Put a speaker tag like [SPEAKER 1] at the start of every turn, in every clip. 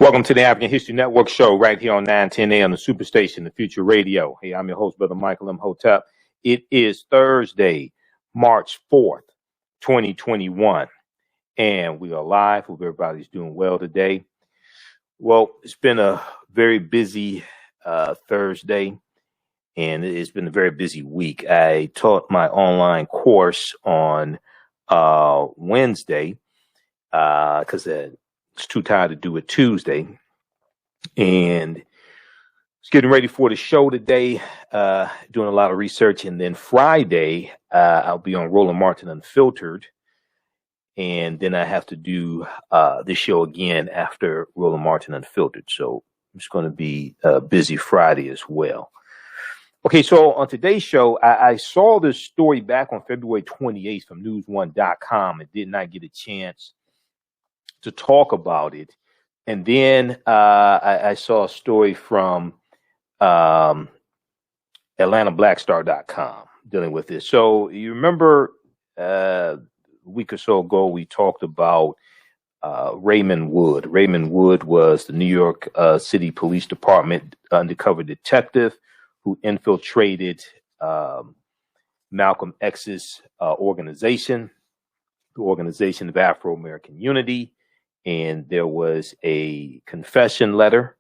[SPEAKER 1] Welcome to the African History Network show right here on 910 AM, the Superstation, the Future Radio. Hey, I'm your host, Brother Michael Imhotep. It is Thursday, March 4th, 2021, and we are live. Hope everybody's doing well today. Well, it's been a very busy Thursday, and it's been a very busy week. I taught my online course on Wednesday because it's too tired to do it Tuesday, and it's getting ready for the show today, doing a lot of research. And then Friday, I'll be on Roland Martin Unfiltered, and then I have to do this show again after Roland Martin Unfiltered. So it's going to be a busy Friday as well. Okay, so on today's show, I saw this story back on February 28th from news1.com and did not get a chance to talk about it. And then I saw a story from AtlantaBlackStar.com dealing with this. So you remember a week or so ago, we talked about Raymond Wood. Raymond Wood was the New York City Police Department undercover detective who infiltrated Malcolm X's organization, the Organization of Afro-American Unity. And there was a confession letter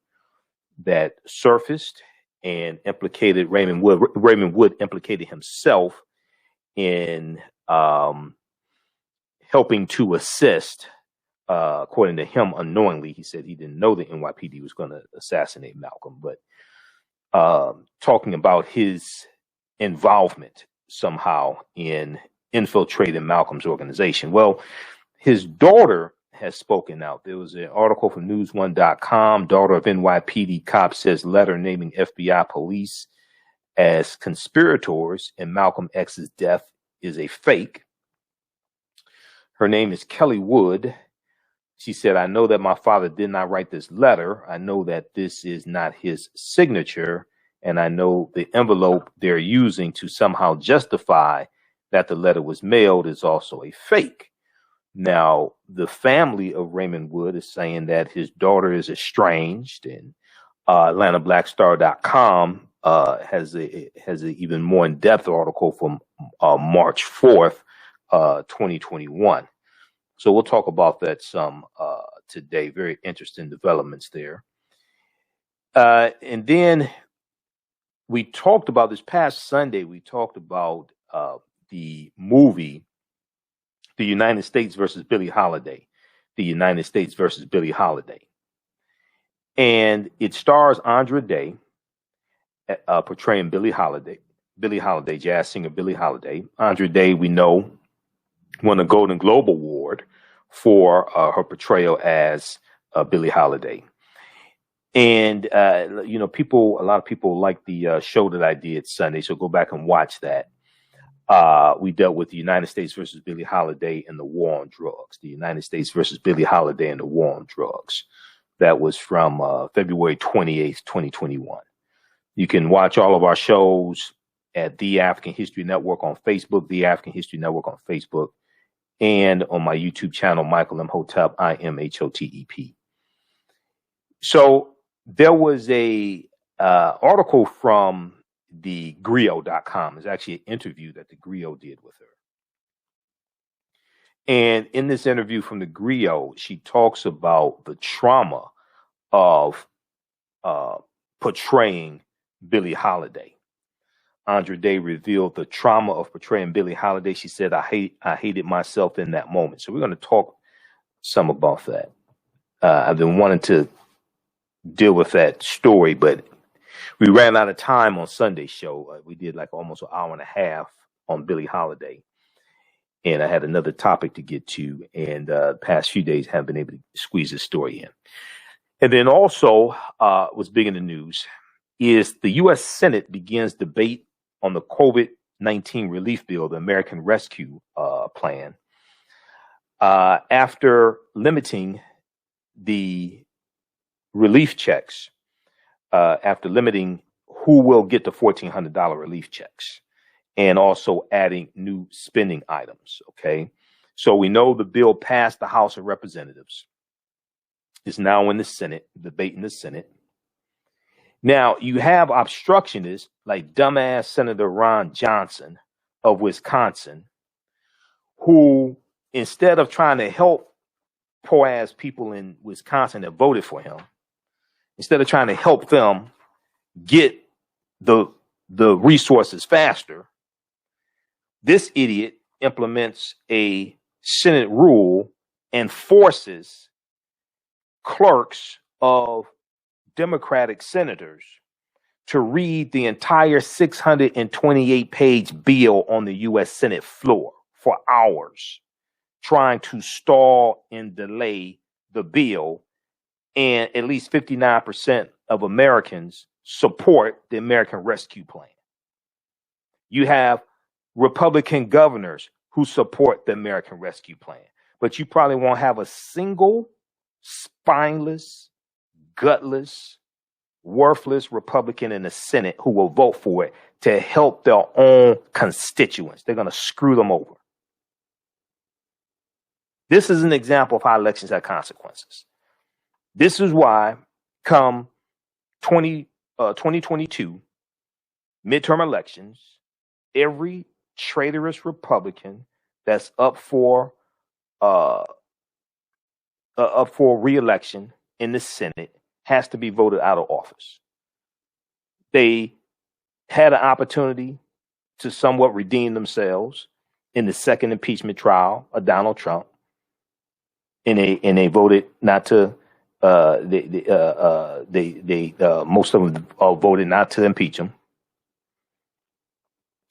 [SPEAKER 1] that surfaced and implicated Raymond Wood. Raymond Wood implicated himself in helping to assist, according to him, unknowingly. He said he didn't know the NYPD was going to assassinate Malcolm, but talking about his involvement somehow in infiltrating Malcolm's organization. Well, his daughter has spoken out. There was an article from news1.com. Daughter of NYPD cop says letter naming FBI police as conspirators in Malcolm X's death is a fake. Her name is Kelly Wood. She said, I know that my father did not write this letter. I know that this is not his signature. And I know the envelope they're using to somehow justify that the letter was mailed is also a fake. Now, the family of Raymond Wood is saying that his daughter is estranged, and AtlantaBlackStar.com has an even more in-depth article from March 4th, 2021. So we'll talk about that some today. Very interesting developments there. And then we talked about this past Sunday, we talked about the movie The United States versus Billie Holiday, The United States versus Billie Holiday. And it stars Andra Day portraying Billie Holiday, jazz singer Billie Holiday. Andra Day, we know, won a Golden Globe Award for her portrayal as Billie Holiday. And, a lot of people like the show that I did Sunday, so go back and watch that. We dealt with the United States versus Billie Holiday and the war on drugs. The United States versus Billie Holiday and the war on drugs. That was from February 28th, 2021. You can watch all of our shows at The African History Network on Facebook, The African History Network on Facebook, and on my YouTube channel, Michael Imhotep, Imhotep. So there was a article from the griot.com. It's actually an interview that the Griot did with her. And in this interview from the Griot, she talks about the trauma of portraying Billie Holiday. Andra Day revealed the trauma of portraying Billie Holiday. She said, I hated myself in that moment. So we're going to talk some about that. I've been wanting to deal with that story, but we ran out of time on Sunday's show. We did like almost an hour and a half on Billie Holiday. And I had another topic to get to. And the past few days haven't been able to squeeze this story in. And then also, what's big in the news is the U.S. Senate begins debate on the COVID-19 relief bill, the American Rescue Plan, after limiting the relief checks. After limiting who will get the $1,400 relief checks and also adding new spending items. Okay. So we know the bill passed the House of Representatives. It's now in the Senate, debate in the Senate. Now, you have obstructionists like dumbass Senator Ron Johnson of Wisconsin, who, instead of trying to help poor ass people in Wisconsin that voted for him, instead of trying to help them get the resources faster, this idiot implements a Senate rule and forces clerks of Democratic senators to read the entire 628-page bill on the U.S. Senate floor for hours, trying to stall and delay the bill. And at least 59% of Americans support the American Rescue Plan. You have Republican governors who support the American Rescue Plan, but you probably won't have a single spineless, gutless, worthless Republican in the Senate who will vote for it to help their own constituents. They're going to screw them over. This is an example of how elections have consequences. This is why come 2022 midterm elections, every traitorous Republican that's up for re-election in the Senate has to be voted out of office. They had an opportunity to somewhat redeem themselves in the second impeachment trial of Donald Trump, and they voted not to. Most of them voted not to impeach him.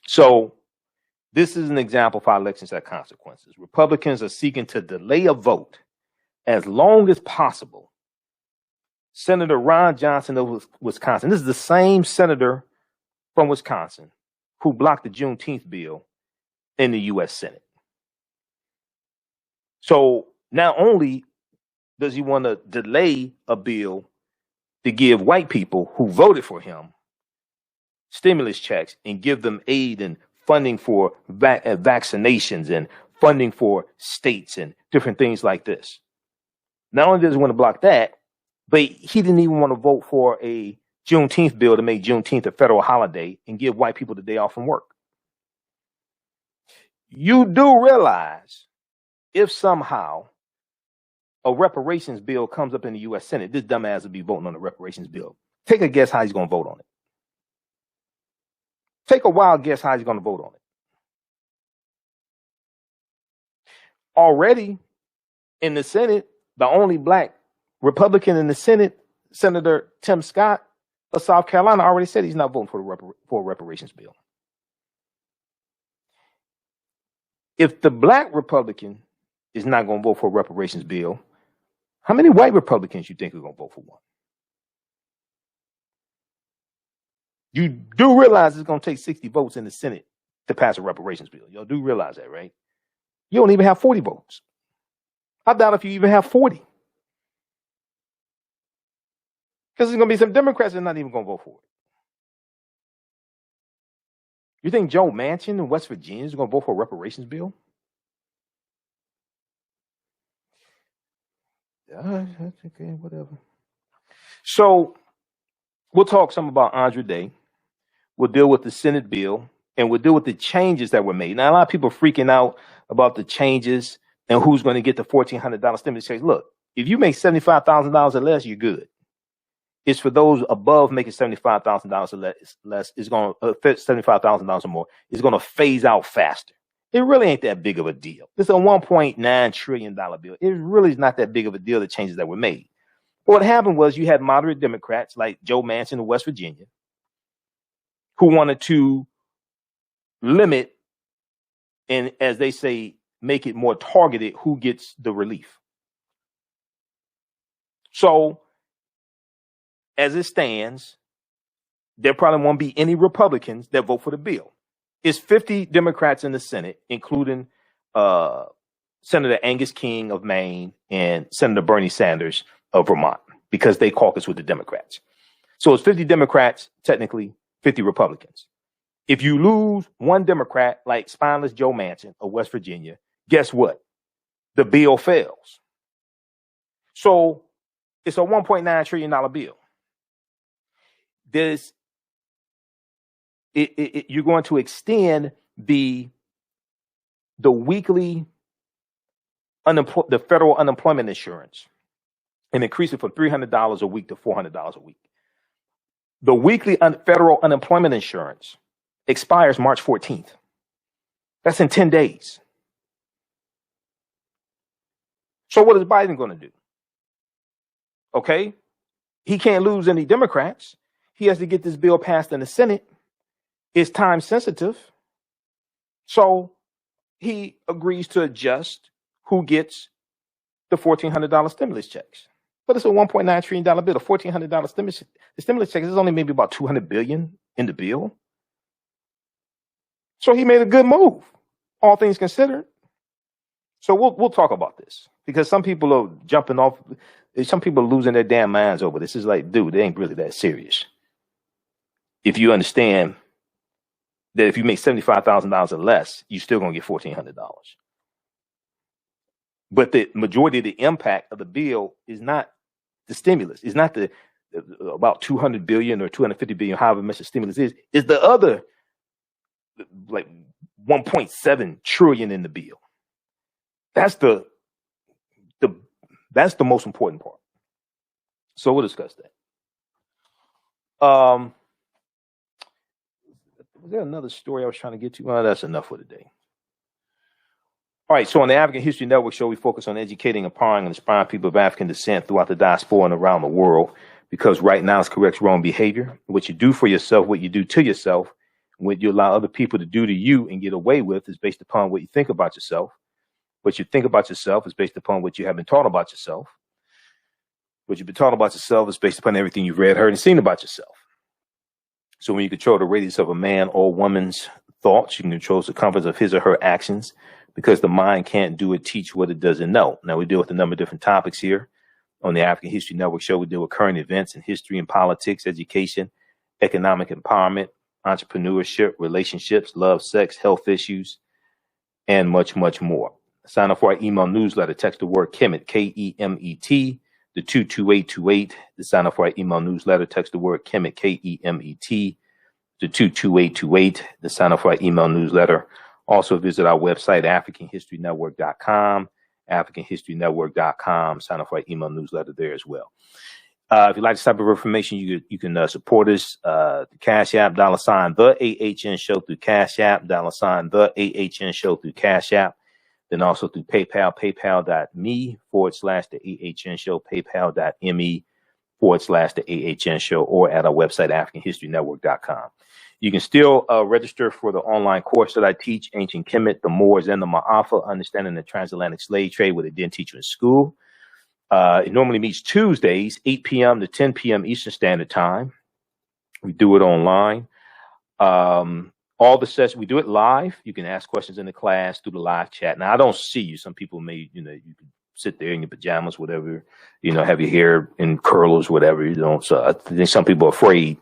[SPEAKER 1] So this is an example of how elections have consequences. Republicans are seeking to delay a vote as long as possible. Senator Ron Johnson of Wisconsin, this is the same senator from Wisconsin who blocked the Juneteenth bill in the U.S. Senate. So not only does he want to delay a bill to give white people who voted for him stimulus checks and give them aid and funding for vaccinations and funding for states and different things like this. Not only does he want to block that, but he didn't even want to vote for a Juneteenth bill to make Juneteenth a federal holiday and give white people the day off from work. You do realize if somehow a reparations bill comes up in the U.S. Senate, this dumbass will be voting on the reparations bill. Take a guess how he's going to vote on it. Take a wild guess how he's going to vote on it. Already in the Senate, the only black Republican in the Senate, Senator Tim Scott of South Carolina, already said he's not voting for a reparations bill. If the black Republican is not going to vote for a reparations bill, how many white Republicans you think are going to vote for one? You do realize it's going to take 60 votes in the Senate to pass a reparations bill. Y'all do realize that, right? You don't even have 40 votes. I doubt if you even have 40. Because there's going to be some Democrats that are not even going to vote for it. You think Joe Manchin in West Virginia is going to vote for a reparations bill? Okay, whatever. So we'll talk some about Andra Day. We'll deal with the Senate bill, and we'll deal with the changes that were made. Now, a lot of people are freaking out about the changes and who's going to get the $1,400 stimulus check. Look, if you make $75,000 or less, you're good. It's for those above making $75,000 or less. It's going to $75,000 or more. It's going to phase out faster. It really ain't that big of a deal. It's a $1.9 trillion bill. It really is not that big of a deal, the changes that were made. But what happened was you had moderate Democrats like Joe Manchin of West Virginia who wanted to limit and, as they say, make it more targeted who gets the relief. So, as it stands, there probably won't be any Republicans that vote for the bill. It's 50 Democrats in the Senate, including Senator Angus King of Maine and Senator Bernie Sanders of Vermont, because they caucus with the Democrats. So it's 50 Democrats, technically 50 Republicans. If you lose one Democrat like spineless Joe Manchin of West Virginia, guess what? The bill fails. So It's a $1.9 trillion bill. You're going to extend the weekly the federal unemployment insurance and increase it from $300 a week to $400 a week. The weekly federal unemployment insurance expires March 14th. That's in 10 days. So what is Biden going to do? Okay. He can't lose any Democrats. He has to get this bill passed in the Senate. It's time sensitive. So he agrees to adjust who gets the $1,400 stimulus checks. But it's a $1.9 trillion bill. A $1,400 stimulus check is only maybe about $200 billion in the bill. So he made a good move, all things considered. So we'll talk about this because some people are jumping off. Some people are losing their damn minds over this. It's like, dude, it ain't really that serious. If you understand that if you make $75,000 or less, you're still going to get $1,400. But the majority of the impact of the bill is not the stimulus. It's not the about $200 billion or $250 billion, however much the stimulus is. It's the other like $1.7 trillion in the bill. That's the most important part. So we'll discuss that. Was there another story I was trying to get to? Well, that's enough for today. All right, so on the African History Network show, we focus on educating, empowering, and inspiring people of African descent throughout the diaspora and around the world, because right now it's corrects wrong behavior. What you do for yourself, what you do to yourself, what you allow other people to do to you and get away with is based upon what you think about yourself. What you think about yourself is based upon what you have been taught about yourself. What you've been taught about yourself is based upon everything you've read, heard, and seen about yourself. So when you control the radius of a man or woman's thoughts, you can control the circumference of his or her actions, because the mind can't do or teach what it doesn't know. Now, we deal with a number of different topics here on the African History Network show. We deal with current events in history and politics, education, economic empowerment, entrepreneurship, relationships, love, sex, health issues, and much, much more. Sign up for our email newsletter. Text the word Kemet, Kemet, to 22828. To sign up for our email newsletter, text the word Kemet, Kemet, to 22828. To sign up for our email newsletter. Also visit our website, AfricanHistoryNetwork.com, AfricanHistoryNetwork.com. Sign up for our email newsletter there as well. If you like this type of information, you can support us. The Cash App, $TheAHNShow through Cash App, $TheAHNShow through Cash App. Then also through PayPal, paypal.me/TheAHNShow, paypal.me/TheAHNShow, or at our website, AfricanHistoryNetwork.com. You can still register for the online course that I teach, Ancient Kemet, the Moors, and the Maafa, Understanding the Transatlantic Slave Trade, what they didn't teach you in school. It normally meets Tuesdays, 8 p.m. to 10 p.m. Eastern Standard Time. We do it online. All the sessions, we do it live. You can ask questions in the class through the live chat. Now, I don't see you. Some people may, you can sit there in your pajamas, whatever, have your hair in curls, whatever, So I think some people are afraid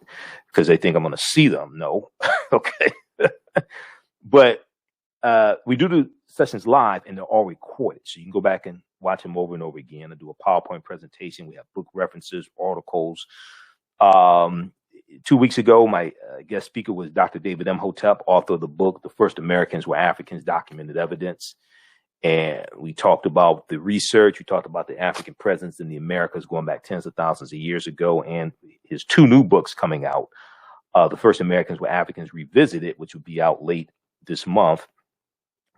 [SPEAKER 1] because they think I'm going to see them. No. Okay. But we do the sessions live and they're all recorded. So you can go back and watch them over and over again. I do a PowerPoint presentation. We have book references, articles. 2 weeks ago, my guest speaker was Dr. David Imhotep, author of the book, The First Americans Were Africans, Documented Evidence. And we talked about the research. We talked about the African presence in the Americas going back tens of thousands of years ago, and his two new books coming out. The First Americans Were Africans Revisited, which will be out late this month,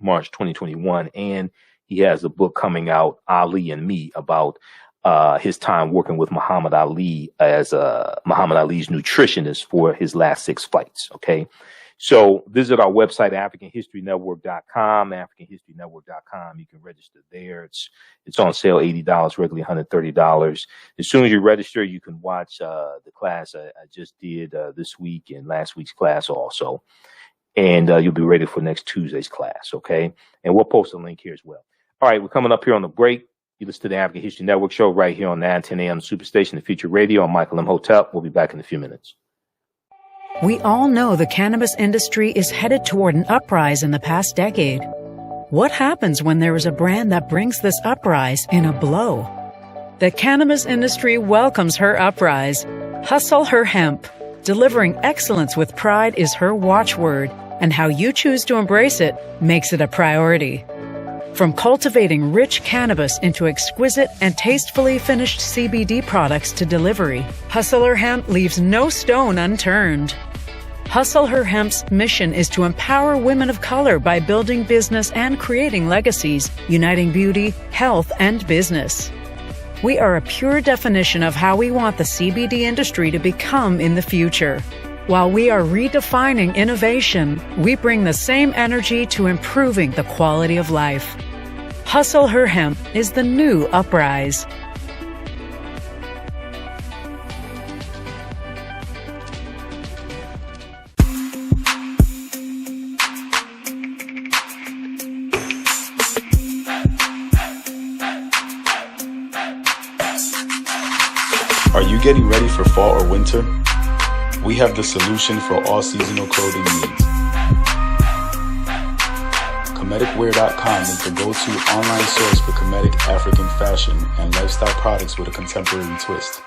[SPEAKER 1] March 2021. And he has a book coming out, Ali and Me, about his time working with Muhammad Ali as Muhammad Ali's nutritionist for his last 6 fights. Okay. So visit our website, AfricanHistoryNetwork.com, AfricanHistoryNetwork.com. You can register there. It's on sale, $80, regularly $130. As soon as you register, you can watch the class I just did this week and last week's class also. And you'll be ready for next Tuesday's class. Okay. And we'll post a link here as well. All right. We're coming up here on the break. You listen to the African History Network show right here on 9:10 a.m. Superstation, the Future Radio. I'm Michael Imhotep. We'll be back in a few minutes.
[SPEAKER 2] We all know the cannabis industry is headed toward an uprise in the past decade. What happens when there is a brand that brings this uprise in a blow? The cannabis industry welcomes her uprise. Hustle her hemp. Delivering excellence with pride is her watchword, and how you choose to embrace it makes it a priority. From cultivating rich cannabis into exquisite and tastefully finished CBD products to delivery, Hustle Her Hemp leaves no stone unturned. Hustle Her Hemp's mission is to empower women of color by building business and creating legacies, uniting beauty, health, and business. We are a pure definition of how we want the CBD industry to become in the future. While we are redefining innovation, we bring the same energy to improving the quality of life. Hustle Her Hemp is the new uprise.
[SPEAKER 3] Are you getting ready for fall or winter? We have the solution for all seasonal clothing needs. Kemeticwear.com is the go-to online source for Kemetic African fashion and lifestyle products with a contemporary twist.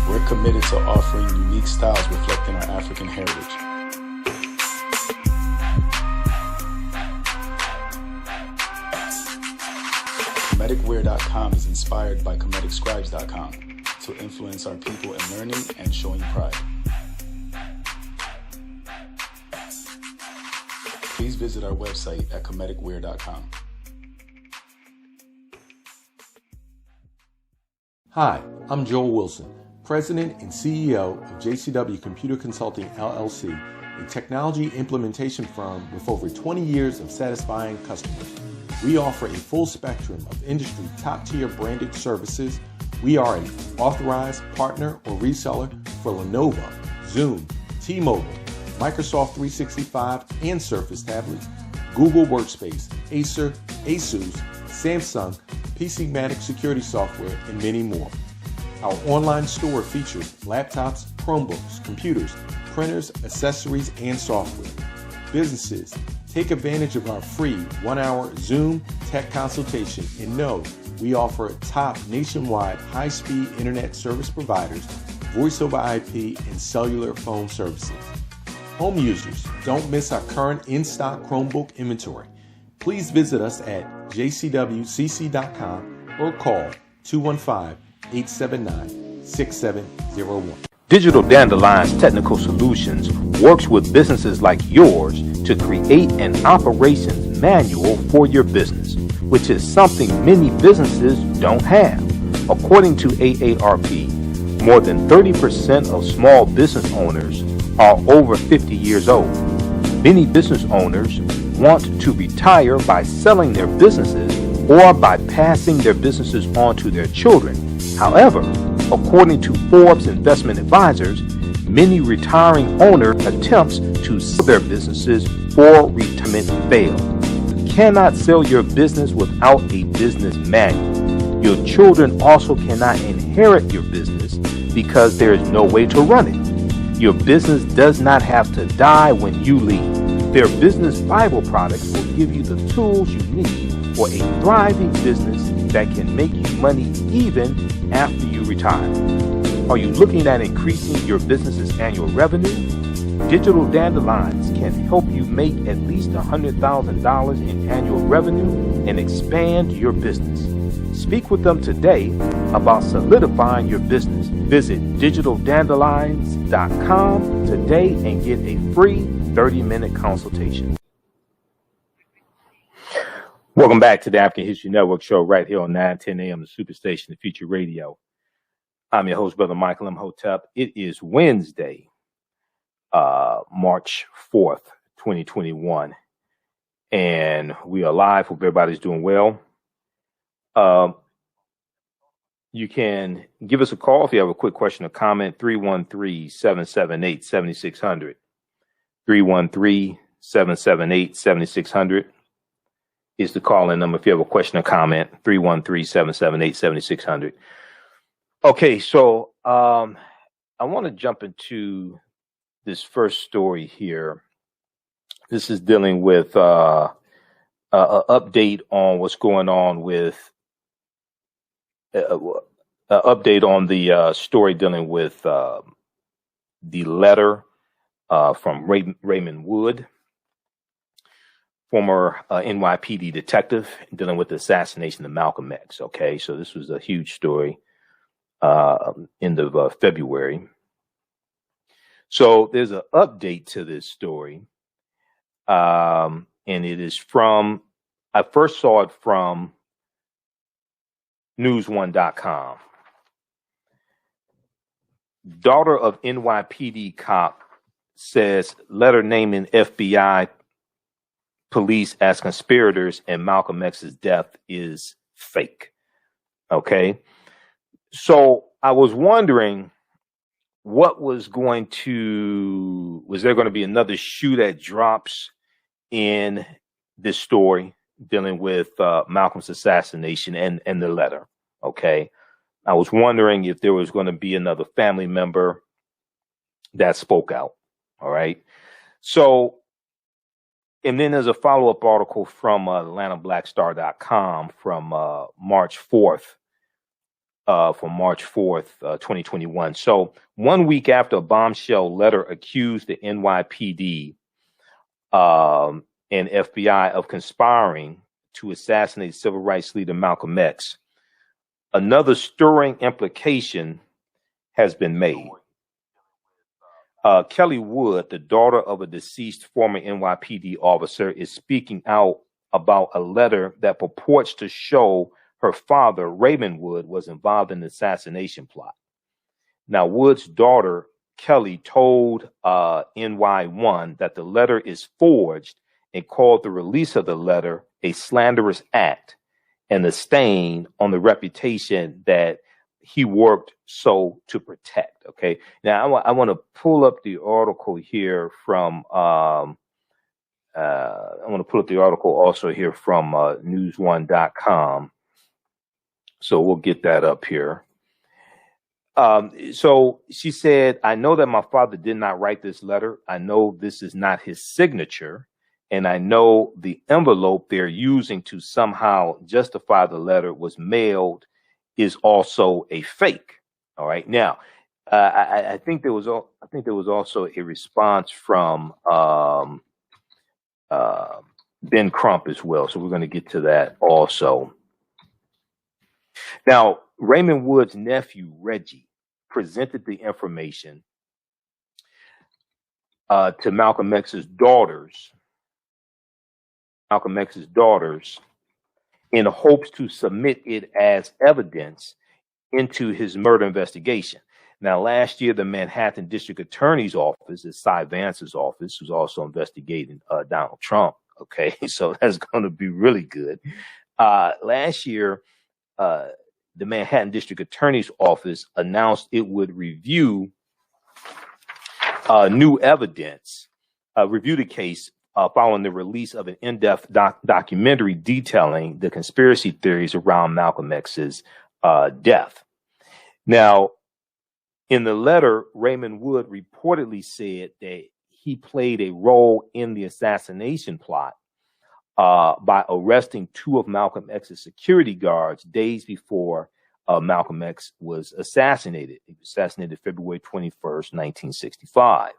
[SPEAKER 3] We're committed to offering unique styles reflecting our African heritage. Kemeticwear.com is inspired by KemeticScribes.com to influence our people in learning and showing pride. Please visit our website at Kemeticwear.com.
[SPEAKER 4] Hi, I'm Joel Wilson, President and CEO of JCW Computer Consulting LLC, a technology implementation firm with over 20 years of satisfying customers. We offer a full spectrum of industry top-tier branded services. We are an authorized partner or reseller for Lenovo, Zoom, T-Mobile, Microsoft 365 and Surface tablets, Google Workspace, Acer, Asus, Samsung, PCmatic security software, and many more. Our online store features laptops, Chromebooks, computers, printers, accessories, and software. Businesses, take advantage of our free 1-hour Zoom tech consultation and know we offer top nationwide high-speed internet service providers, voice over IP, and cellular phone services. Home users, don't miss our current in-stock Chromebook inventory. Please visit us at jcwcc.com or call 215-879-6701.
[SPEAKER 1] Digital Dandelion's Technical Solutions works with businesses like yours to create an operations manual for your business, which is something many businesses don't have. According to AARP, more than 30% of small business owners are over 50 years old. Many business owners want to retire by selling their businesses or by passing their businesses on to their children. However, according to Forbes Investment Advisors, many retiring owner attempts to sell their businesses for retirement fail. You cannot sell your business without a business manual. Your children also cannot inherit your business because there is no way to run it. Your business does not have to die when you leave. Their business Bible products will give you the tools you need for a thriving business that can make you money even after you retire. Are you looking at increasing your business's annual revenue? Digital Dandelions can help you make at least $100,000 in annual revenue and expand your business. Speak with them today about solidifying your business. Visit digitaldandelions.com today and get a free 30-minute consultation. Welcome back to the African History Network show right here on 910 a.m. the Superstation, the Future Radio. I'm your host, Brother Michael Imhotep. It is Wednesday, March 4th, 2021, and we are live. Hope everybody's doing well. You can give us a call if you have a quick question or comment, 313-778-7600. 313-778-7600 is the call-in number if you have a question or comment, 313-778-7600. Okay, so I want to jump into this first story here This is dealing with an update on what's going on with update on the story dealing with the letter from Raymond Wood, former NYPD detective, dealing with the assassination of Malcolm X. Okay, so this was a huge story, end of February. So there's an update to this story, and it is from, I first saw it from news1.com. Daughter of NYPD cop says letter naming FBI police as conspirators in Malcolm X's death is fake. Okay. So I was wondering was there going to be another shoe that drops in this story dealing with Malcolm's assassination and the letter. Okay. I was wondering if there was going to be another family member that spoke out. All right. So, and then there's a follow-up article from AtlantaBlackStar.com from March 4th, 2021. So 1 week after a bombshell letter accused the NYPD and FBI of conspiring to assassinate civil rights leader Malcolm X, another stirring implication has been made. Kelly Wood, the daughter of a deceased former NYPD officer, is speaking out about a letter that purports to show her father, Raymond Wood, was involved in the assassination plot. Now, Wood's daughter, Kelly, told NY1 that the letter is forged and called the release of the letter a slanderous act and a stain on the reputation that he worked so to protect. Okay. Now I want to pull up the article here from, I want to pull up the article also here from news1.com. So we'll get that up here. So she said, I know that my father did not write this letter. I know this is not his signature. And I know the envelope they're using to somehow justify the letter was mailed is also a fake. All right. Now, I think there was also a response from Ben Crump as well. So we're going to get to that also. Now, Raymond Wood's nephew, Reggie, presented the information to Malcolm X's daughters, in hopes to submit it as evidence into his murder investigation. Now, last year, the Manhattan District Attorney's Office, Cy Vance's office, who's also investigating Donald Trump. Okay, so that's going to be really good. Last year, the Manhattan District Attorney's Office announced it would review new evidence, review the case following the release of an in-depth documentary detailing the conspiracy theories around Malcolm X's death. Now, in the letter, Raymond Wood reportedly said that he played a role in the assassination plot by arresting two of Malcolm X's security guards days before Malcolm X was assassinated. He was assassinated February 21st, 1965.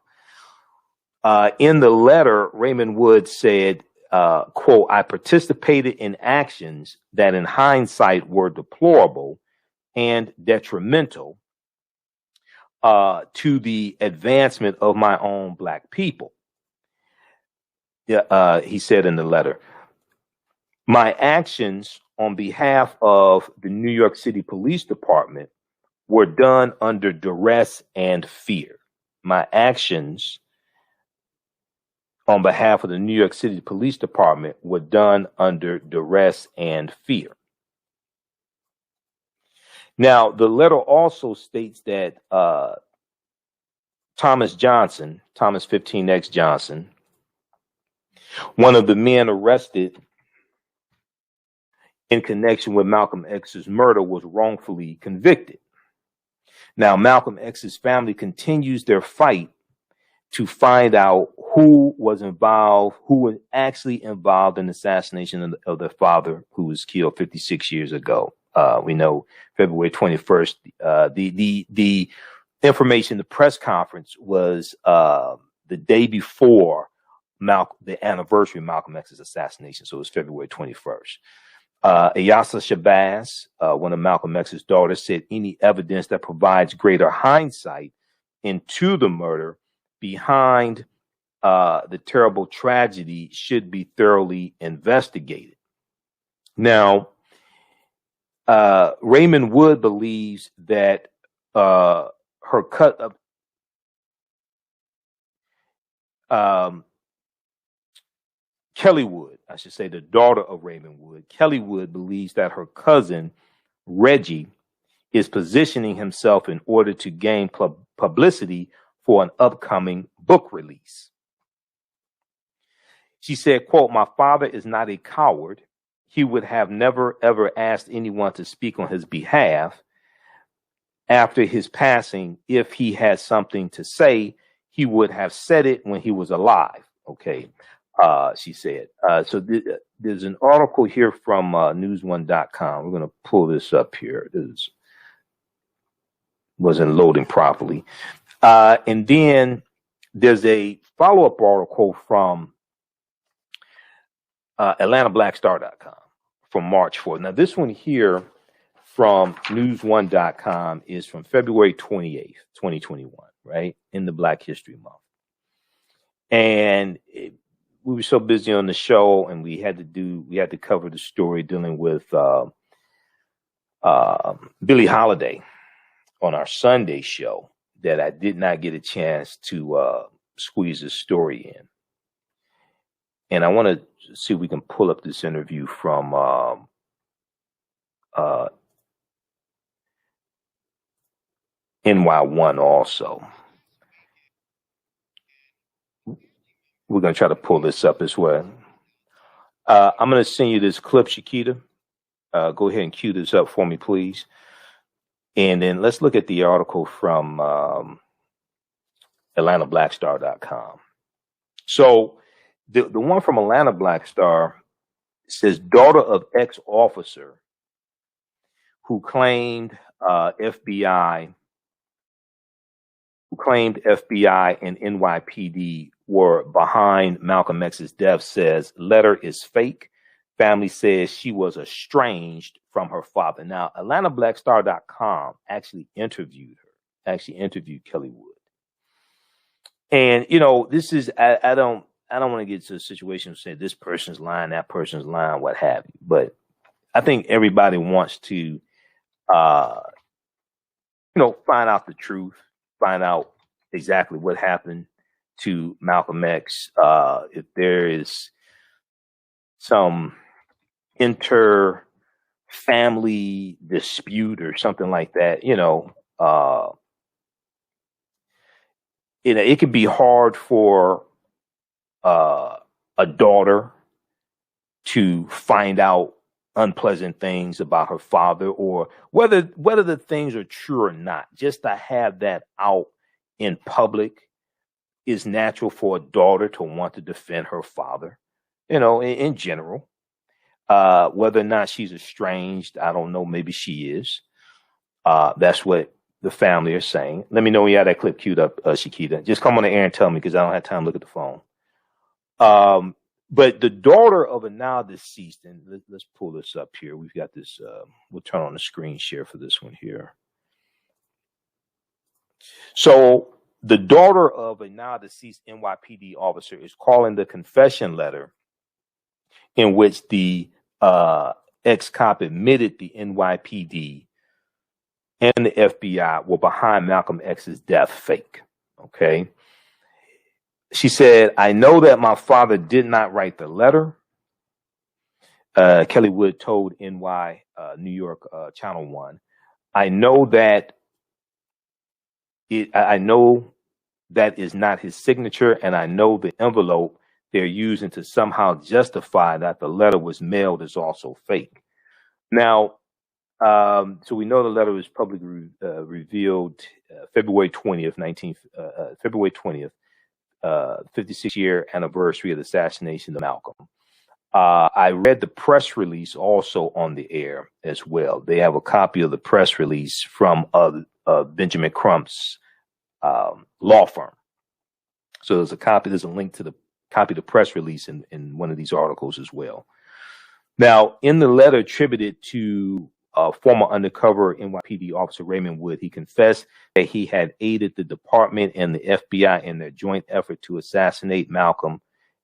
[SPEAKER 1] In the letter, Raymond Wood said, quote, I participated in actions that in hindsight were deplorable and detrimental to the advancement of my own Black people. He said in the letter, my actions on behalf of the New York City Police Department were done under duress and fear. My actions on behalf of the New York City Police Department were done under duress and fear. Now, the letter also states that Thomas 15X Johnson, one of the men arrested in connection with Malcolm X's murder, was wrongfully convicted. Now, Malcolm X's family continues their fight to find out who was actually involved in the assassination of their father, who was killed 56 years ago. We know February 21st. The information, the press conference was the day before the anniversary of Malcolm X's assassination. So it was February 21st. Ayasa Shabazz, one of Malcolm X's daughters, said any evidence that provides greater hindsight into the murder behind the terrible tragedy should be thoroughly investigated. Now, Raymond Wood believes that Kelly Wood, I should say, the daughter of Raymond Wood, Kelly Wood believes that her cousin, Reggie, is positioning himself in order to gain publicity for an upcoming book release. She said, quote, "My father is not a coward. He would have never, ever asked anyone to speak on his behalf. After his passing, if he had something to say, he would have said it when he was alive." Okay, she said. So there's an article here from news1.com. We're going to pull this up here. This wasn't loading properly. And then there's a follow-up article from AtlantaBlackStar.com from March 4th. Now, this one here from news1.com is from February 28th, 2021, right? In the Black History Month. And we were so busy on the show, and we had to cover the story dealing with Billie Holiday on our Sunday show, that I did not get a chance to squeeze this story in. And I want to see if we can pull up this interview from NY1 also. We're going to try to pull this up as well. I'm going to send you this clip, Shakita. Go ahead and cue this up for me, please. And then let's look at the article from AtlantaBlackStar.com. So the one from Atlanta Black Star says, daughter of ex-officer who claimed FBI and NYPD were behind Malcolm X's death says letter is fake. Family says she was estranged from her father. Now, AtlantaBlackStar.com actually interviewed Kelly Wood. And, you know, this is, I don't want to get to a situation of saying this person's lying, that person's lying, what have you. But I think everybody wants to, you know, find out the truth, find out exactly what happened to Malcolm X. If there is some inter-family dispute or something like that, you know, it could be hard for a daughter to find out unpleasant things about her father, or whether the things are true or not. Just to have that out in public is natural for a daughter to want to defend her father, you know, in general. Whether or not she's estranged, I don't know. Maybe she is. That's what the family are saying. Let me know when you have that clip queued up, Shakita. Just come on the air and tell me, because I don't have time to look at the phone. But the daughter of a now deceased, and let's pull this up here. We've got this. We'll turn on the screen share for this one here. So the daughter of a now deceased NYPD officer is calling the confession letter in which the ex-cop admitted the NYPD and the FBI were behind Malcolm X's death fake. Okay. She said, I know that my father did not write the letter. Kelly Wood told NY New York Channel 1. I know that is not his signature, and I know the envelope they're using to somehow justify that the letter was mailed is also fake. Now, so we know the letter was publicly revealed February 20th, 56-year anniversary of the assassination of Malcolm. I read the press release also on the air as well. They have a copy of the press release from Benjamin Crump's law firm. So there's a link to the copy of the press release in one of these articles as well. Now, in the letter attributed to former undercover NYPD officer Raymond Wood, he confessed that he had aided the department and the FBI in their joint effort to assassinate Malcolm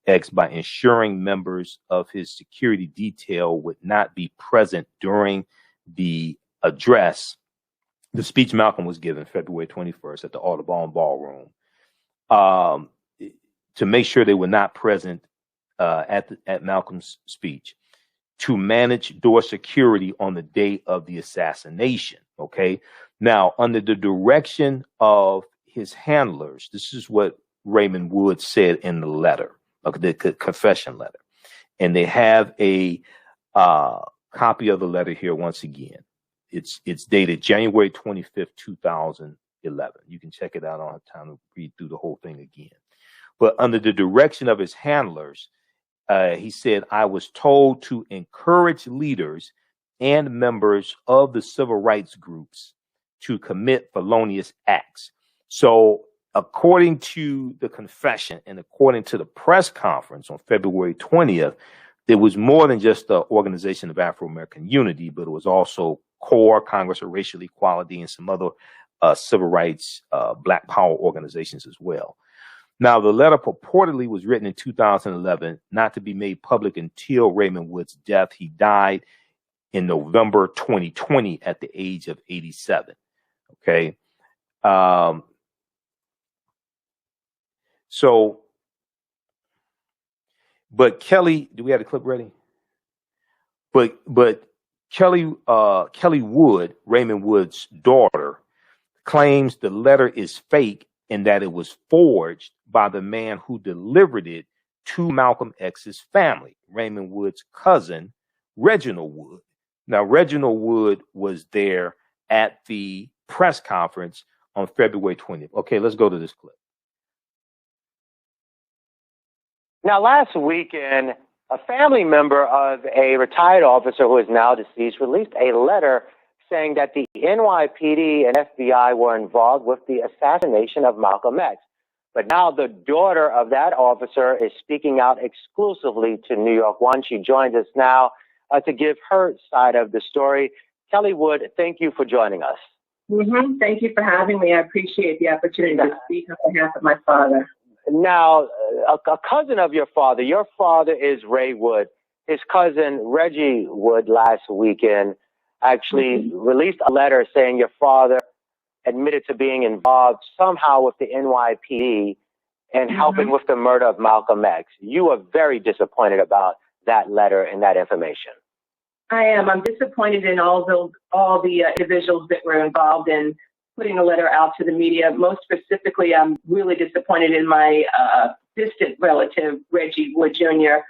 [SPEAKER 1] X by ensuring members of his security detail would not be present during the address, the speech Malcolm was given February 21st at the Audubon Ballroom, to make sure they were not present at Malcolm's speech, to manage door security on the day of the assassination. Okay. Now, under the direction of his handlers, this is what Raymond Wood said in the letter, the confession letter. And they have a copy of the letter here once again. It's dated January 25th, 2011. You can check it out. I don't have time to read through the whole thing again. But under the direction of his handlers, he said, I was told to encourage leaders and members of the civil rights groups to commit felonious acts. So according to the confession and according to the press conference on February 20th, there was more than just the Organization of Afro-American Unity, but it was also CORE, Congress of Racial Equality, and some other civil rights, Black Power organizations as well. Now, the letter purportedly was written in 2011, not to be made public until Raymond Wood's death. He died in November 2020 at the age of 87. Okay. But Kelly, do we have the clip ready? But Kelly Wood, Raymond Wood's daughter, claims the letter is fake and that it was forged by the man who delivered it to Malcolm X's family, Raymond Wood's cousin, Reginald Wood. Now, Reginald Wood was there at the press conference on February 20th. Okay, let's go to this clip.
[SPEAKER 5] Now, last weekend, a family member of a retired officer who is now deceased released a letter saying that the NYPD and FBI were involved with the assassination of Malcolm X. But now the daughter of that officer is speaking out exclusively to New York One. She joins us now to give her side of the story. Kelly Wood, thank you for joining us.
[SPEAKER 6] Mm-hmm. Thank you for having me. I appreciate the opportunity to speak on behalf of my father.
[SPEAKER 5] Now, a cousin of your father is Ray Wood. His cousin, Reggie Wood, last weekend actually released a letter saying your father admitted to being involved somehow with the NYPD and helping with the murder of Malcolm X. You are very disappointed about that letter and that information.
[SPEAKER 6] I am. I'm disappointed in all the individuals that were involved in putting a letter out to the media. Most specifically, I'm really disappointed in my distant relative, Reggie Wood Jr.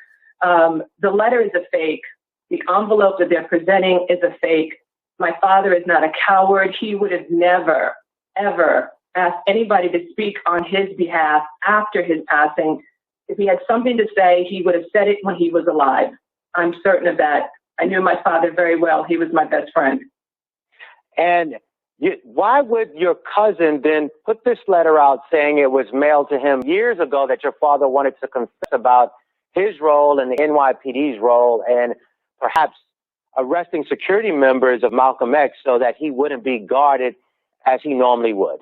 [SPEAKER 6] The letter is a fake. The envelope that they're presenting is a fake. My father is not a coward. He would have never, ever asked anybody to speak on his behalf after his passing. If he had something to say, he would have said it when he was alive. I'm certain of that. I knew my father very well. He was my best friend.
[SPEAKER 5] And why would your cousin then put this letter out saying it was mailed to him years ago that your father wanted to confess about his role and the NYPD's role and perhaps arresting security members of Malcolm X so that he wouldn't be guarded as he normally would?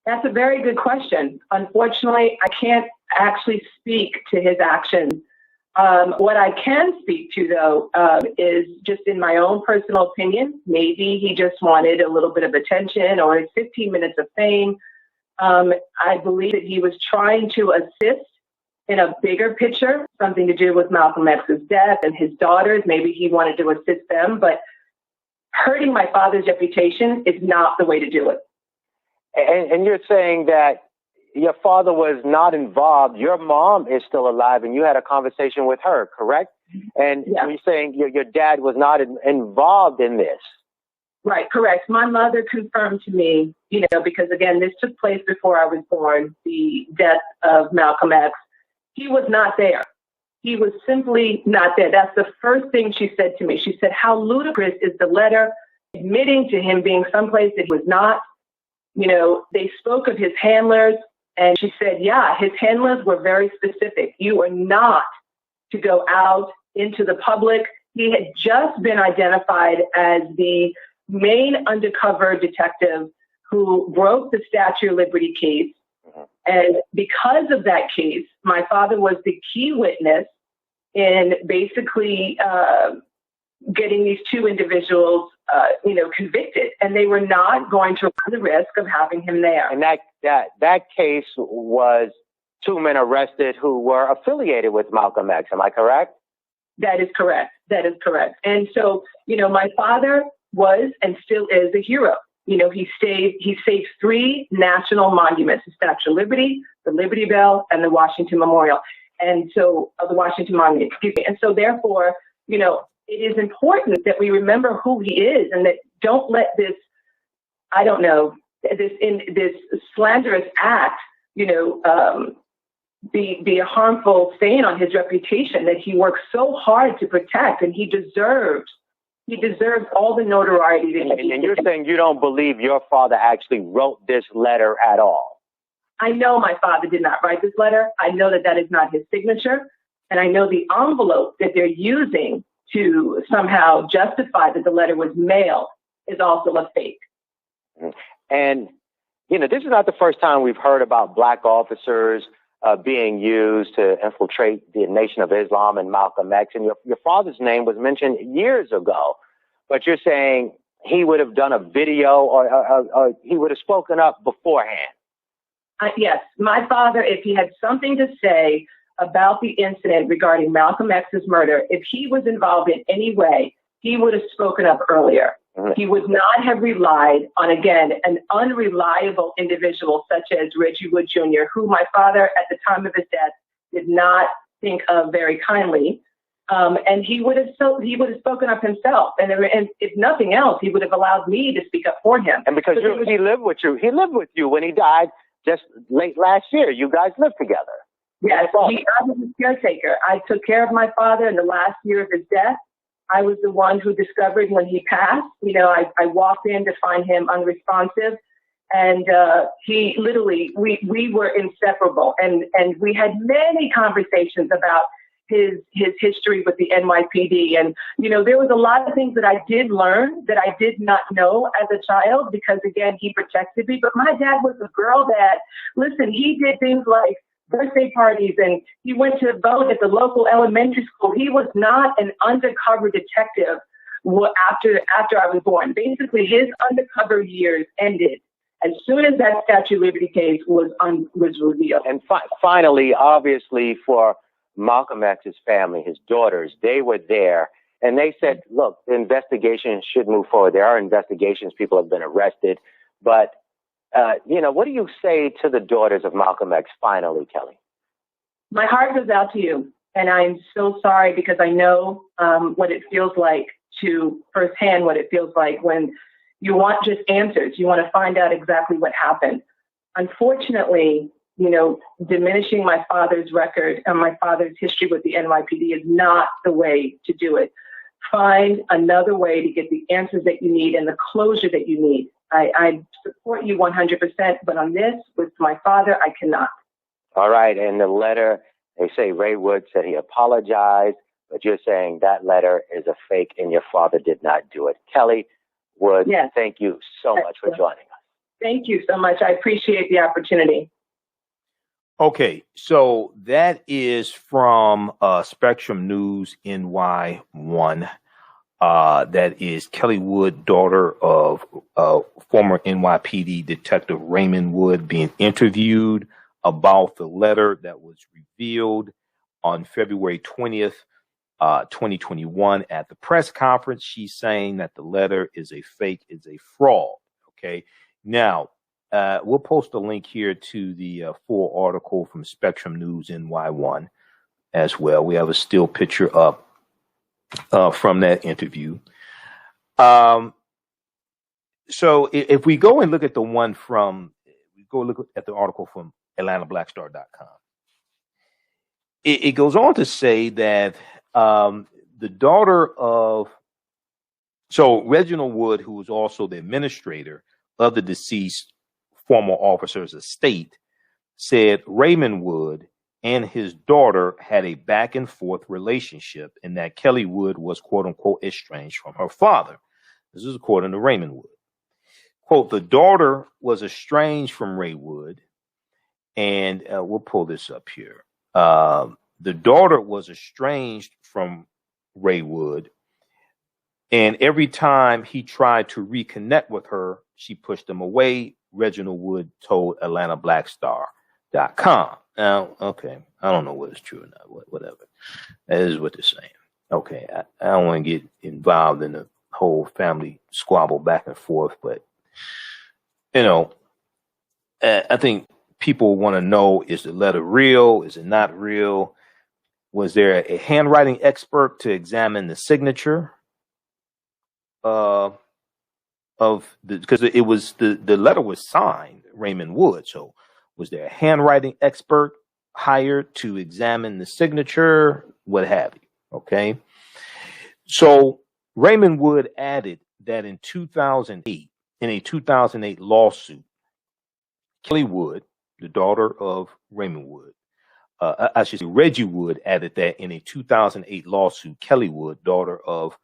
[SPEAKER 6] That's a very good question. Unfortunately, I can't actually speak to his actions. What I can speak to, though, is just in my own personal opinion. Maybe he just wanted a little bit of attention or 15 minutes of fame. I believe that he was trying to assist in a bigger picture, something to do with Malcolm X's death and his daughters. Maybe he wanted to assist them, but hurting my father's reputation is not the way to do it.
[SPEAKER 5] And you're saying that your father was not involved. Your mom is still alive, and you had a conversation with her, correct? And you're saying your dad was not involved in this.
[SPEAKER 6] Right, correct. My mother confirmed to me, because again, this took place before I was born, the death of Malcolm X. He was not there. He was simply not there. That's the first thing she said to me. She said, how ludicrous is the letter admitting to him being someplace that he was not? They spoke of his handlers, and she said, yeah, his handlers were very specific. You are not to go out into the public. He had just been identified as the main undercover detective who broke the Statue of Liberty case. And because of that case, my father was the key witness in basically getting these two individuals, convicted. And they were not going to run the risk of having him there.
[SPEAKER 5] And that case was two men arrested who were affiliated with Malcolm X. Am I correct?
[SPEAKER 6] That is correct. That is correct. And so, my father was and still is a hero. He saved three national monuments: the Statue of Liberty, the Liberty Bell, and the Washington Memorial. And so, the Washington Monument, excuse me. And so, therefore, it is important that we remember who he is, and that don't let this, this slanderous act, be a harmful stain on his reputation that he worked so hard to protect, and he deserves all the notoriety that he
[SPEAKER 5] And you're saying you don't believe your father actually wrote this letter at all?
[SPEAKER 6] I know my father did not write this letter. I know that is not his signature. And I know the envelope that they're using to somehow justify that the letter was mailed is also a fake.
[SPEAKER 5] And, this is not the first time we've heard about black officers being used to infiltrate the Nation of Islam and Malcolm X. And your father's name was mentioned years ago, but you're saying he would have done a video or he would have spoken up beforehand.
[SPEAKER 6] Yes, my father, if he had something to say about the incident regarding Malcolm X's murder, if he was involved in any way, he would have spoken up earlier. He would not have relied on, again, an unreliable individual such as Reggie Wood Jr., who my father at the time of his death did not think of very kindly. And he would have spoken up himself. And if nothing else, he would have allowed me to speak up for him.
[SPEAKER 5] And because he lived with you when he died just late last year. You guys lived together.
[SPEAKER 6] Yes, I was his caretaker. I took care of my father in the last year of his death. I was the one who discovered when he passed. I walked in to find him unresponsive, and he literally, we were inseparable, and we had many conversations about his history with the NYPD. And, there was a lot of things that I did learn that I did not know as a child because, again, he protected me. But my dad was a girl dad. Listen, he did things like birthday parties, and he went to vote at the local elementary school. He was not an undercover detective after I was born. Basically, his undercover years ended as soon as that Statue of Liberty case was revealed.
[SPEAKER 5] And finally, obviously, for Malcolm X's family, his daughters, they were there, and they said, look, the investigation should move forward. There are investigations. People have been arrested. But what do you say to the daughters of Malcolm X finally, Kelly?
[SPEAKER 6] My heart goes out to you, and I'm so sorry because I know what it feels like firsthand what it feels like when you want just answers. You want to find out exactly what happened. Unfortunately, diminishing my father's record and my father's history with the NYPD is not the way to do it. Find another way to get the answers that you need and the closure that you need. I support you 100%, but on this, with my father, I cannot.
[SPEAKER 5] All right. And the letter, they say Ray Wood said he apologized, but you're saying that letter is a fake and your father did not do it. Kelly Wood, yes. Thank you so much for joining us.
[SPEAKER 6] Thank you so much. I appreciate the opportunity.
[SPEAKER 1] Okay, so that is from Spectrum News NY1. That is Kelly Wood, daughter of former NYPD Detective Raymond Wood, being interviewed about the letter that was revealed on February 20th, 2021 at the press conference. She's saying that the letter is a fake, is a fraud. Okay, now we'll post a link here to the full article from Spectrum News NY1 as well. We have a still picture up from that interview. So if we go and look at the one from, we go look at the article from AtlantaBlackStar.com, it goes on to say that the daughter of, so Reginald Wood, who was also the administrator of the deceased former officer's estate, said Raymond Wood and his daughter had a back and forth relationship and that Kelly Wood was, quote unquote, estranged from her father. This is according to Raymond Wood. Quote, the daughter was estranged from Ray Wood, and we'll pull this up here. The daughter was estranged from Ray Wood, and every time he tried to reconnect with her, she pushed him away, Reginald Wood told AtlantaBlackStar.com. Now, okay, I don't know whether it's true or not, whatever. That is what they're saying. Okay, I don't want to get involved in the whole family squabble back and forth, but, you know, I think people want to know, is the letter real? Is it not real? Was there a handwriting expert to examine the signature of the, because it was the letter was signed Raymond Wood. So was there a handwriting expert hired to examine the signature? What have you? Okay. So Raymond Wood added that in 2008, in a 2008 lawsuit, Kelly Wood, the daughter of Raymond Wood, I should say Reggie Wood, added that in a 2008 lawsuit, Kelly Wood, daughter of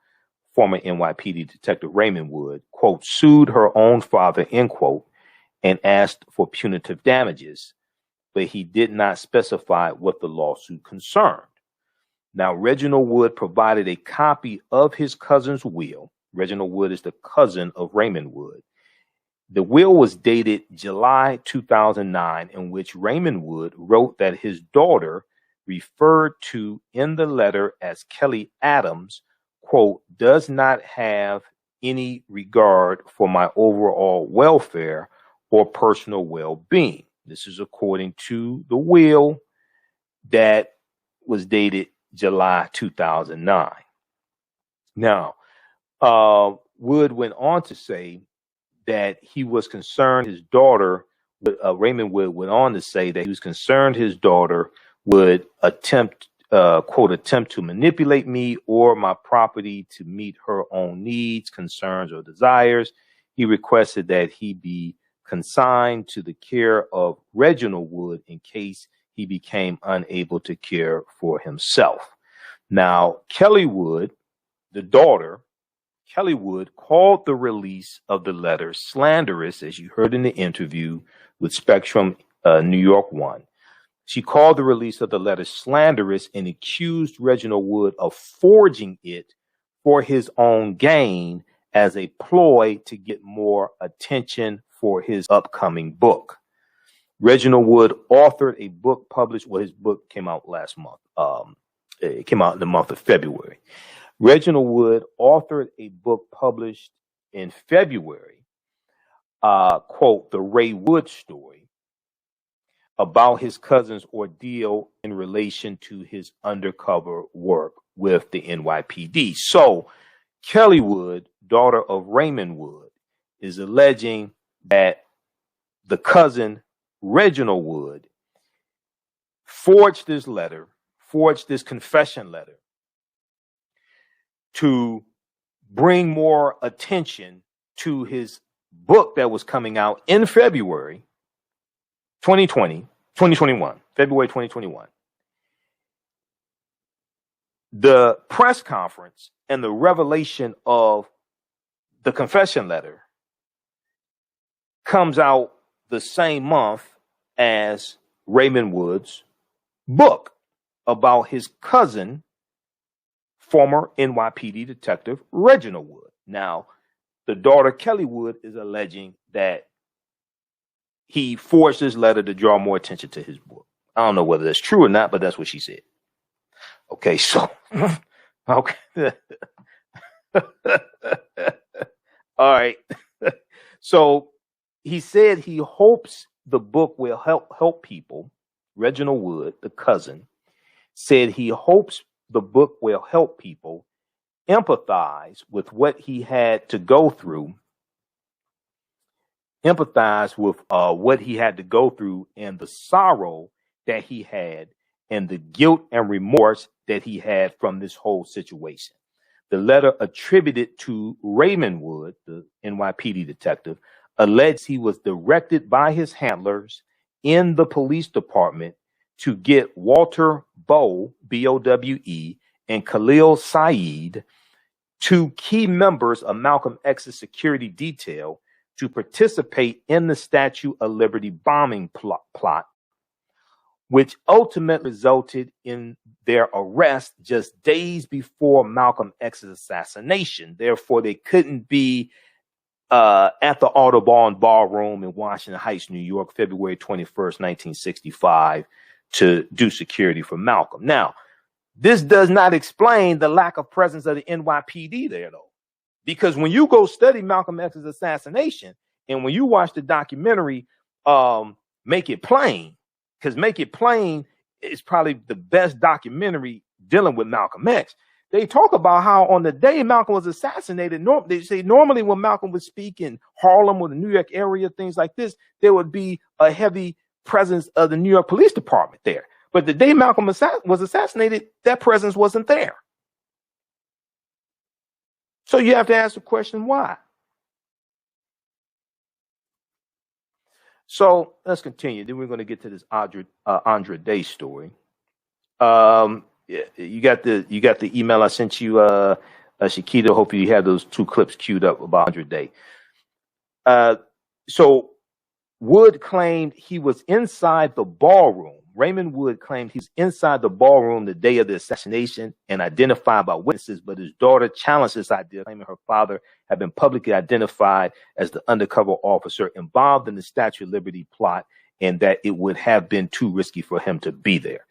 [SPEAKER 1] former NYPD Detective Raymond Wood, quote, sued her own father, end quote, and asked for punitive damages, but he did not specify what the lawsuit concerned. Now, Reginald Wood provided a copy of his cousin's will. Reginald Wood is the cousin of Raymond Wood. The will was dated July 2009, in which Raymond Wood wrote that his daughter, referred to in the letter as Kelly Adams, quote, does not have any regard for my overall welfare or personal well-being. This is according to the will that was dated July 2009. Now, Wood went on to say that he was concerned his daughter, Raymond Wood went on to say that he was concerned his daughter would attempt, quote, attempt to manipulate me or my property to meet her own needs, concerns, or desires. He requested that he be consigned to the care of Reginald Wood in case he became unable to care for himself. Now, Kelly Wood, the daughter, Kelly Wood, called the release of the letter slanderous, as you heard in the interview with Spectrum New York One. She called the release of the letter slanderous and accused Reginald Wood of forging it for his own gain as a ploy to get more attention for his upcoming book. Reginald Wood authored a book published, well, his book came out last month. It came out in the month of February. Reginald Wood authored a book published in February, quote, The Ray Wood Story, about his cousin's ordeal in relation to his undercover work with the NYPD. So Kelly Wood, daughter of Raymond Wood, is alleging that the cousin Reginald Wood forged this letter, forged this confession letter to bring more attention to his book that was coming out in February 2021, February 2021. The press conference and the revelation of the confession letter comes out the same month as Raymond Wood's book about his cousin, former NYPD detective Reginald Wood. Now, the daughter Kelly Wood is alleging that he forged this letter to draw more attention to his book. I don't know whether that's true or not, but that's what she said. Okay, so okay. All right. So he said he hopes the book will help people. Reginald Wood, the cousin, said he hopes the book will help people empathize with what he had to go through empathize with what he had to go through and the sorrow that he had and the guilt and remorse that he had from this whole situation. The letter attributed to Raymond Wood, the NYPD detective, alleged he was directed by his handlers in the police department to get Walter Bowe, B-O-W-E, and Khalil Saeed, two key members of Malcolm X's security detail, to participate in the Statue of Liberty bombing plot, which ultimately resulted in their arrest just days before Malcolm X's assassination. Therefore, they couldn't be at the Audubon Ballroom in Washington Heights, New York, February 21st, 1965, to do security for Malcolm. Now, this does not explain the lack of presence of the NYPD there, though, because when you go study Malcolm X's assassination and when you watch the documentary, Make It Plain, because Make It Plain is probably the best documentary dealing with Malcolm X. They talk about how on the day Malcolm was assassinated, they say normally when Malcolm would speak in Harlem or the New York area, things like this, there would be a heavy presence of the New York Police Department there. But the day Malcolm was assassinated, that presence wasn't there. So you have to ask the question, why? So let's continue. Then we're going to get to this Andra Day story. You got the email I sent you, Shakita. Hope you have those two clips queued up about Andra Day. So Wood claimed he was inside the ballroom. Raymond Wood claimed he's inside the ballroom the day of the assassination and identified by witnesses, but his daughter challenged this idea, claiming her father had been publicly identified as the undercover officer involved in the Statue of Liberty plot and that it would have been too risky for him to be there.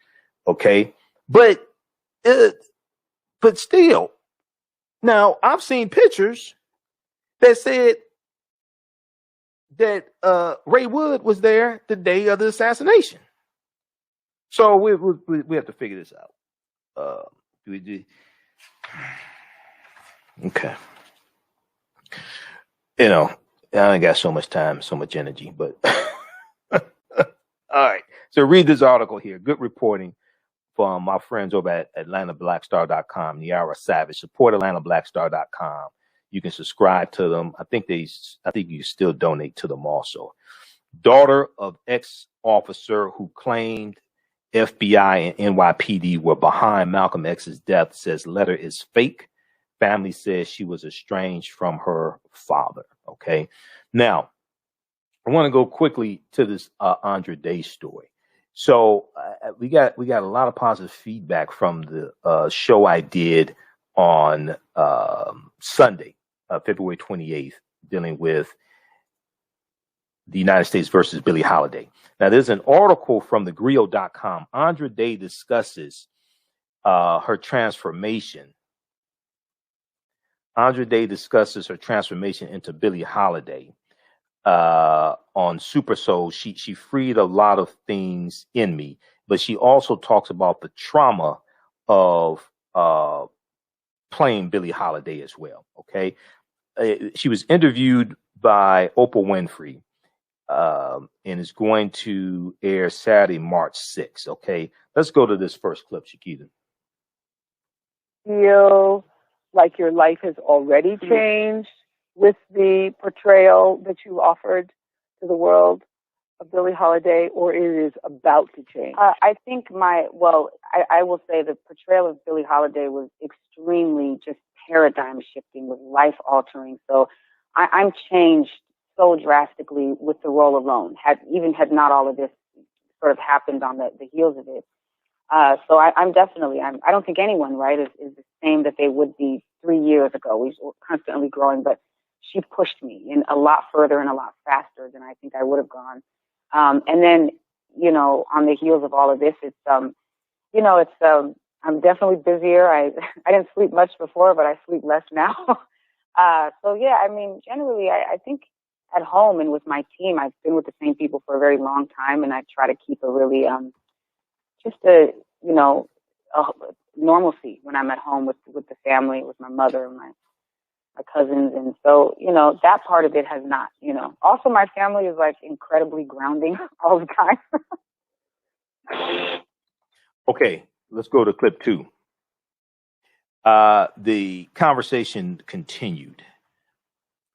[SPEAKER 1] Okay. But still, now I've seen pictures that said that Ray Wood was there the day of the assassination. So we have to figure this out. Okay. You know, I ain't got so much time, so much energy, but all right. So read this article here. Good reporting from my friends over at AtlantaBlackStar.com, Niara Savage. Support AtlantaBlackStar.com. You can subscribe to them. I think you still donate to them also. Daughter of ex-officer who claimed FBI and NYPD were behind Malcolm X's death says letter is fake. Family says she was estranged from her father. Okay. Now, I want to go quickly to this Andra Day story. So we got a lot of positive feedback from the show I did on Sunday, February 28th, dealing with the United States versus Billie Holiday. Now, there's an article from thegrio.com. Andra Day discusses her transformation. Andra Day discusses her transformation into Billie Holiday on Super Soul. She freed a lot of things in me, but she also talks about the trauma of playing Billie Holiday as well. Okay. She was interviewed by Oprah Winfrey. And it's going to air Saturday, March 6th. Okay, let's go to this first clip, Shakita.
[SPEAKER 7] Feel like your life has already changed with the portrayal that you offered to the world of Billie Holiday, or it is about to change?
[SPEAKER 8] I think I will say the portrayal of Billie Holiday was extremely just paradigm shifting, was life altering. So I'm changed so drastically with the role alone, had not all of this sort of happened on the heels of it. So I'm definitely, I don't think anyone, right, is the same that they would be 3 years ago. We were constantly growing, but she pushed me in a lot further and a lot faster than I think I would have gone. And then, on the heels of all of this, I'm definitely busier. I didn't sleep much before, but I sleep less now. So yeah, I mean, generally, I think at home and with my team, I've been with the same people for a very long time, and I try to keep a really, a normalcy when I'm at home with the family, with my mother, my cousins. And so, you know, that part of it has not, you know. Also, my family is like incredibly grounding all the time.
[SPEAKER 1] Okay, let's go to clip 2. The conversation continued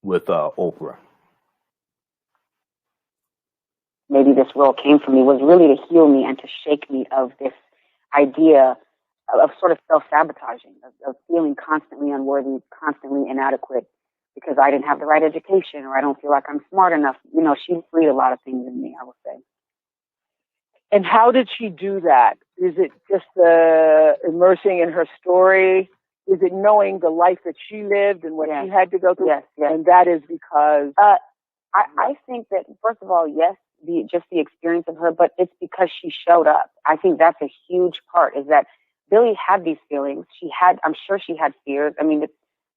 [SPEAKER 1] with Oprah.
[SPEAKER 8] Maybe this role came for me was really to heal me and to shake me of this idea of sort of self-sabotaging, of feeling constantly unworthy, constantly inadequate because I didn't have the right education or I don't feel like I'm smart enough. You know, she freed a lot of things in me, I would say.
[SPEAKER 7] And how did she do that? Is it just immersing in her story? Is it knowing the life that she lived and what she had to go through?
[SPEAKER 8] Yes.
[SPEAKER 7] And that is because...
[SPEAKER 8] I think that, first of all, yes, just the experience of her, but it's because she showed up. I think that's a huge part, is that Billie had these feelings. I'm sure she had fears. I mean,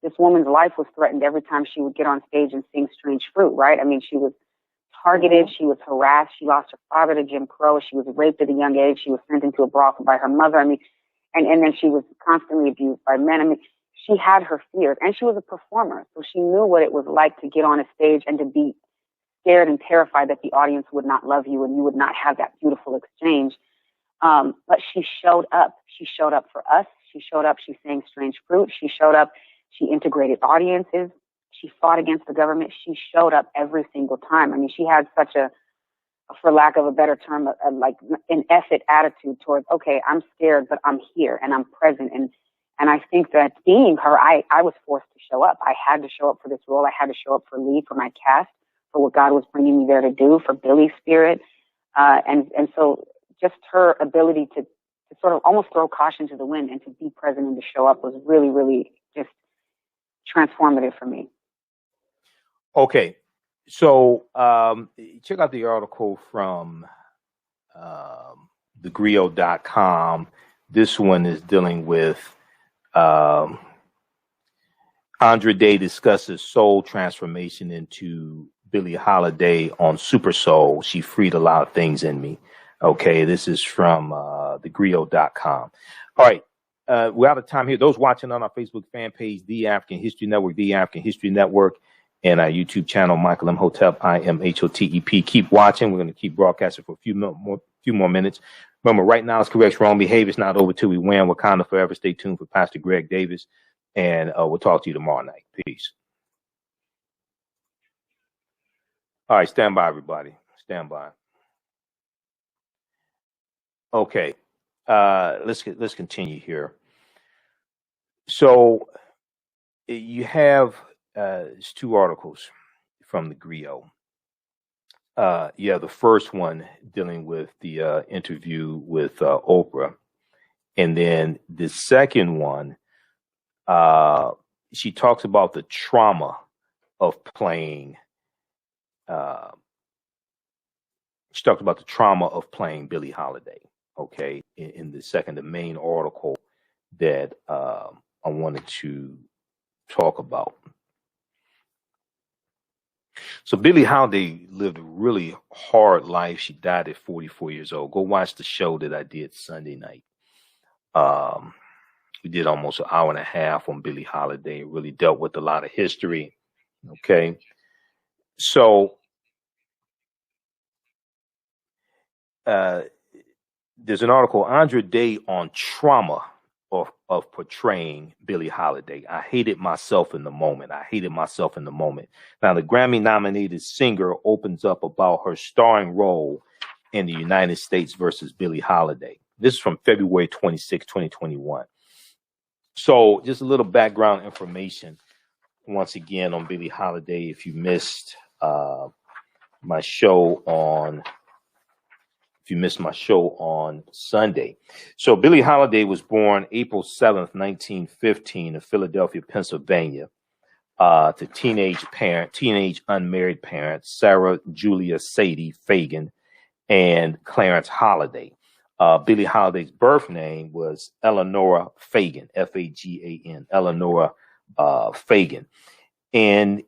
[SPEAKER 8] this woman's life was threatened every time she would get on stage and sing Strange Fruit, right? I mean, she was targeted. She was harassed. She lost her father to Jim Crow. She was raped at a young age. She was sent into a brothel by her mother. I mean, and then she was constantly abused by men. I mean, she had her fears, and she was a performer. So she knew what it was like to get on a stage and to be scared and terrified that the audience would not love you and you would not have that beautiful exchange. But she showed up. She showed up for us. She showed up. She sang Strange Fruit. She showed up. She integrated audiences. She fought against the government. She showed up every single time. I mean, she had such a for lack of a better term, like an effort attitude towards, okay, I'm scared, but I'm here and I'm present. And I think that being her, I was forced to show up. I had to show up for this role. I had to show up for Lee, for my cast, for what God was bringing me there to do, for Billie's spirit. And so just her ability to sort of almost throw caution to the wind and to be present and to show up was really, really just transformative for me.
[SPEAKER 1] Okay. So check out the article from thegrio.com. This one is dealing with Andra Day discusses soul transformation into Billie Holiday on Super Soul. She freed a lot of things in me. Okay, this is from thegrio.com. All right, we're out of time here. Those watching on our Facebook fan page, The African History Network, The African History Network, and our YouTube channel, Michael Imhotep, Imhotep. Keep watching. We're going to keep broadcasting for a few more minutes. Remember, right now it's correct. Wrong behavior is not over till we win. Wakanda forever. Stay tuned for Pastor Greg Davis, and we'll talk to you tomorrow night. Peace. All right, stand by, everybody. Stand by. Okay, let's continue here. So you have it's two articles from the Griot. The first one dealing with the interview with Oprah, and then the second one, she talks about the trauma of playing. She talked about the trauma of playing Billie Holiday. Okay, in the main article that I wanted to talk about. So Billie Holiday lived a really hard life. She died at 44 years old. Go watch the show that I did Sunday night. We did almost an hour and a half on Billie Holiday. It really dealt with a lot of history. Okay, so there's an article, Andra Day on trauma of portraying Billie Holiday. I hated myself in the moment. Now, the Grammy-nominated singer opens up about her starring role in the United States versus Billie Holiday. This is from February 26, 2021. So just a little background information once again on Billie Holiday. If you missed my show on Sunday. So Billie Holiday was born April 7th, 1915 in Philadelphia, Pennsylvania, to teenage unmarried parents, Sarah Julia Sadie Fagan and Clarence Holiday. Billie Holiday's birth name was Eleanora Fagan, Fagan, Eleanora Fagan. And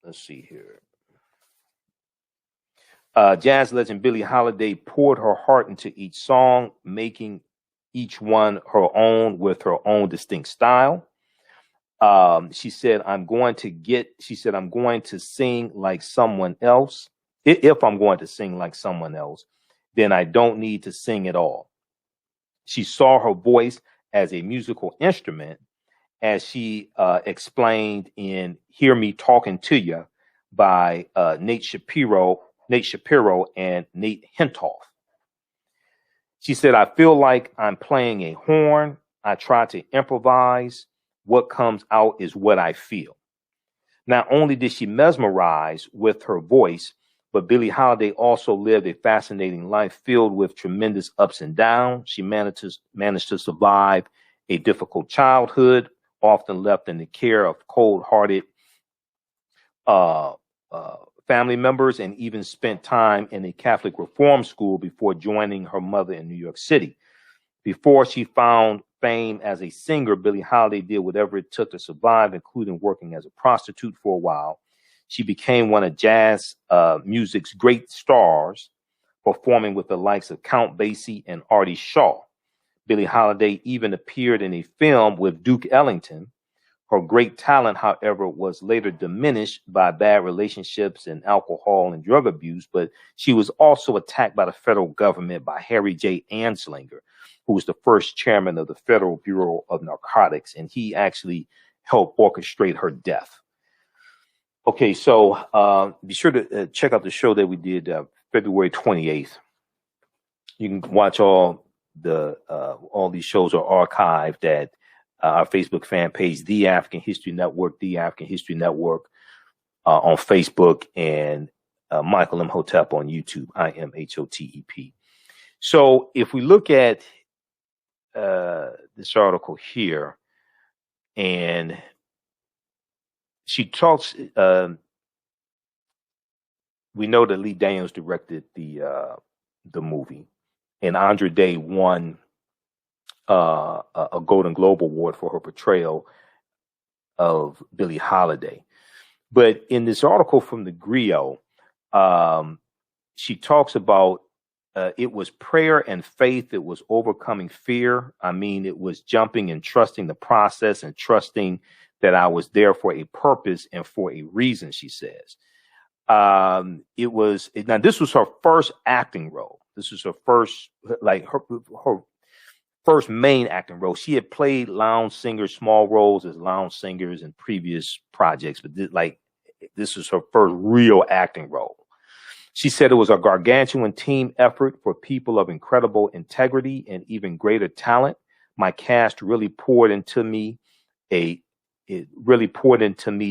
[SPEAKER 1] let's see here. Jazz legend Billie Holiday poured her heart into each song, making each one her own with her own distinct style. She said, I'm going to sing like someone else. If I'm going to sing like someone else, then I don't need to sing at all. She saw her voice as a musical instrument, as she explained in Hear Me Talking to You by Nate Shapiro and Nate Hentoff. She said, I feel like I'm playing a horn. I try to improvise. What comes out is what I feel. Not only did she mesmerize with her voice, but Billie Holiday also lived a fascinating life filled with tremendous ups and downs. She managed to survive a difficult childhood, often left in the care of cold-hearted family members, and even spent time in a Catholic reform school before joining her mother in New York City. Before she found fame as a singer, Billie Holiday did whatever it took to survive, including working as a prostitute for a while. She became one of jazz music's great stars, performing with the likes of Count Basie and Artie Shaw. Billie Holiday even appeared in a film with Duke Ellington. Her great talent, however, was later diminished by bad relationships and alcohol and drug abuse, but she was also attacked by the federal government by Harry J. Anslinger, who was the first chairman of the Federal Bureau of Narcotics, and he actually helped orchestrate her death. Okay, so be sure to check out the show that we did February 28th. You can watch all these shows are archived at our Facebook fan page, The African History Network, The African History Network on Facebook, and Michael Imhotep on YouTube, IMHOTEP. So if we look at this article here, and she talks, we know that Lee Daniels directed the movie, and Andra Day won a Golden Globe Award for her portrayal of Billie Holiday. But in this article from the Griot, she talks about it was prayer and faith. It was overcoming fear. I mean, it was jumping and trusting the process and trusting that I was there for a purpose and for a reason, she says. Now this was her first acting role. This was her first, her first main acting role. She had played lounge singers, small roles as lounge singers in previous projects, but this was her first real acting role. She said it was a gargantuan team effort for people of incredible integrity and even greater talent. My cast really poured into me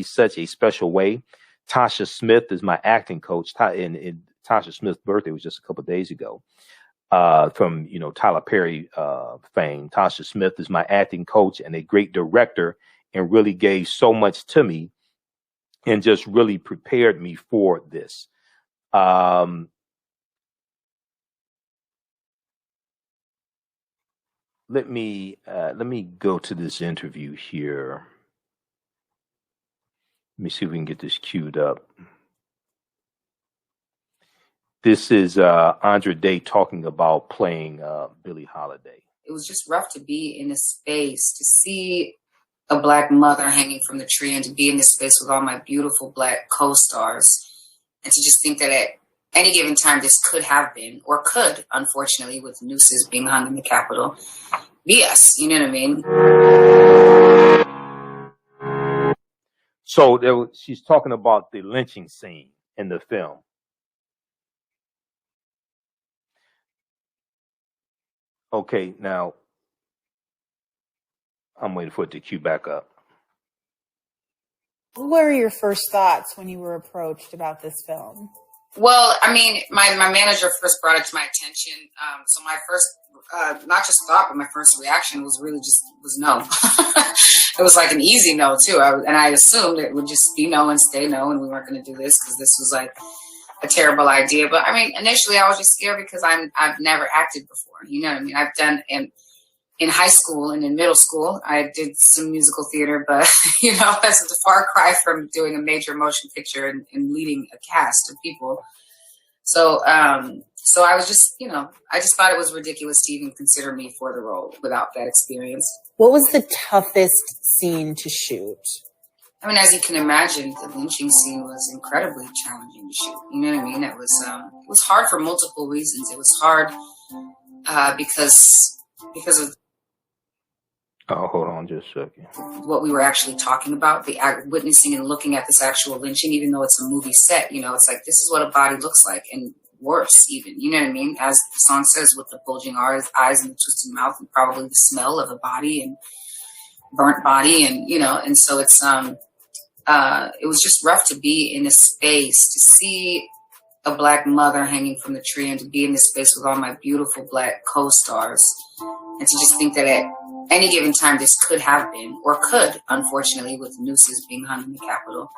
[SPEAKER 1] such a special way. Tasha Smith is my acting coach, and Tasha Smith's birthday was just a couple of days ago. From Tyler Perry fame. Tasha Smith is my acting coach and a great director, and really gave so much to me and just really prepared me for this. Let me go to this interview here. Let me see if we can get this queued up. This is Andra Day talking about playing Billie Holiday.
[SPEAKER 9] It was just rough to be in a space, to see a Black mother hanging from the tree, and to be in this space with all my beautiful Black co-stars, and to just think that at any given time this could have been, or could, unfortunately, with nooses being hung in the Capitol, be us. You know what I mean?
[SPEAKER 1] So she's talking about the lynching scene in the film. Okay, now I'm waiting for it to queue back up.
[SPEAKER 10] What were your first thoughts when you were approached about this film?
[SPEAKER 9] Well, I mean, my manager first brought it to my attention. So my first, not just thought, but my first reaction was really was no. It was like an easy no, too. And I assumed it would just be no and stay no, and we weren't going to do this because this was like a terrible idea. But I mean, initially I was just scared because I've never acted before. You know what I mean? I've done in high school and in middle school, I did some musical theater, but that's a far cry from doing a major motion picture and leading a cast of people. So So I was just, I just thought it was ridiculous to even consider me for the role without that experience.
[SPEAKER 10] What was the toughest scene to shoot?
[SPEAKER 9] I mean, as you can imagine, the lynching scene was incredibly challenging to shoot. You know what I mean? It was hard for multiple reasons. It was hard because of
[SPEAKER 1] hold on just a second.
[SPEAKER 9] what we were actually talking about, the witnessing and looking at this actual lynching, even though it's a movie set, it's like, this is what a body looks like, and worse even, you know what I mean? As the song says, with the bulging eyes and the twisted mouth, and probably the smell of a body and burnt body, and, and so it's, it was just rough to be in a space, to see a Black mother hanging from the tree, and to be in this space with all my beautiful Black co-stars, and to just think that at any given time this could have been, or could, unfortunately, with nooses being hung in the Capitol,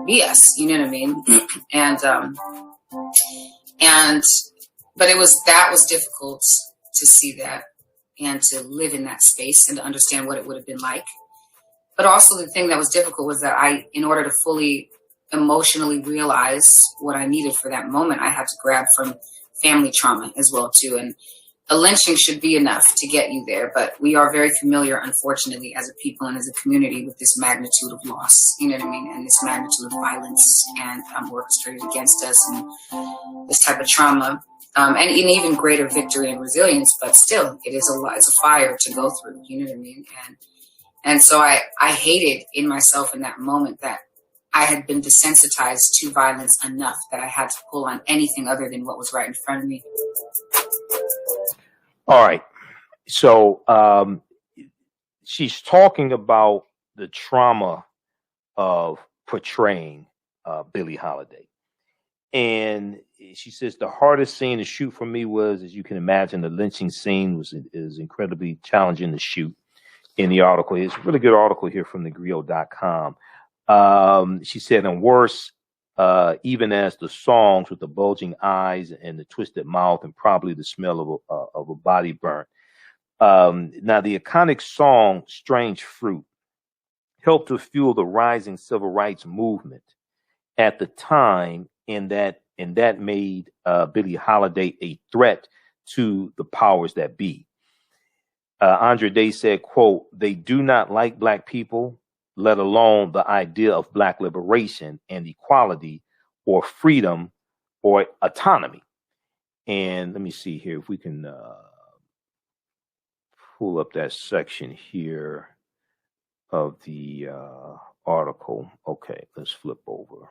[SPEAKER 9] be us, you know what I mean? But that was difficult to see that, and to live in that space, and to understand what it would have been like. But also the thing that was difficult was that in order to fully emotionally realize what I needed for that moment, I had to grab from family trauma as well too. And a lynching should be enough to get you there, but we are very familiar, unfortunately, as a people and as a community, with this magnitude of loss, you know what I mean, and this magnitude of violence and orchestrated against us, and this type of trauma, and an even greater victory and resilience. But still, it's a fire to go through, you know what I mean. And so I hated in myself in that moment that I had been desensitized to violence enough that I had to pull on anything other than what was right in front of me.
[SPEAKER 1] All right. So she's talking about the trauma of portraying Billie Holiday. And she says the hardest scene to shoot for me was, as you can imagine, the lynching scene is incredibly challenging to shoot. In the article, it's a really good article here from thegrio.com. She said, and worse, even as the songs with the bulging eyes and the twisted mouth and probably the smell of a body burnt. Now, the iconic song "Strange Fruit" helped to fuel the rising civil rights movement at the time, and that made Billie Holiday a threat to the powers that be. Andra Day said, quote, "They do not like Black people, let alone the idea of Black liberation and equality or freedom or autonomy." And let me see here if we can pull up that section here of the article. Okay, let's flip over.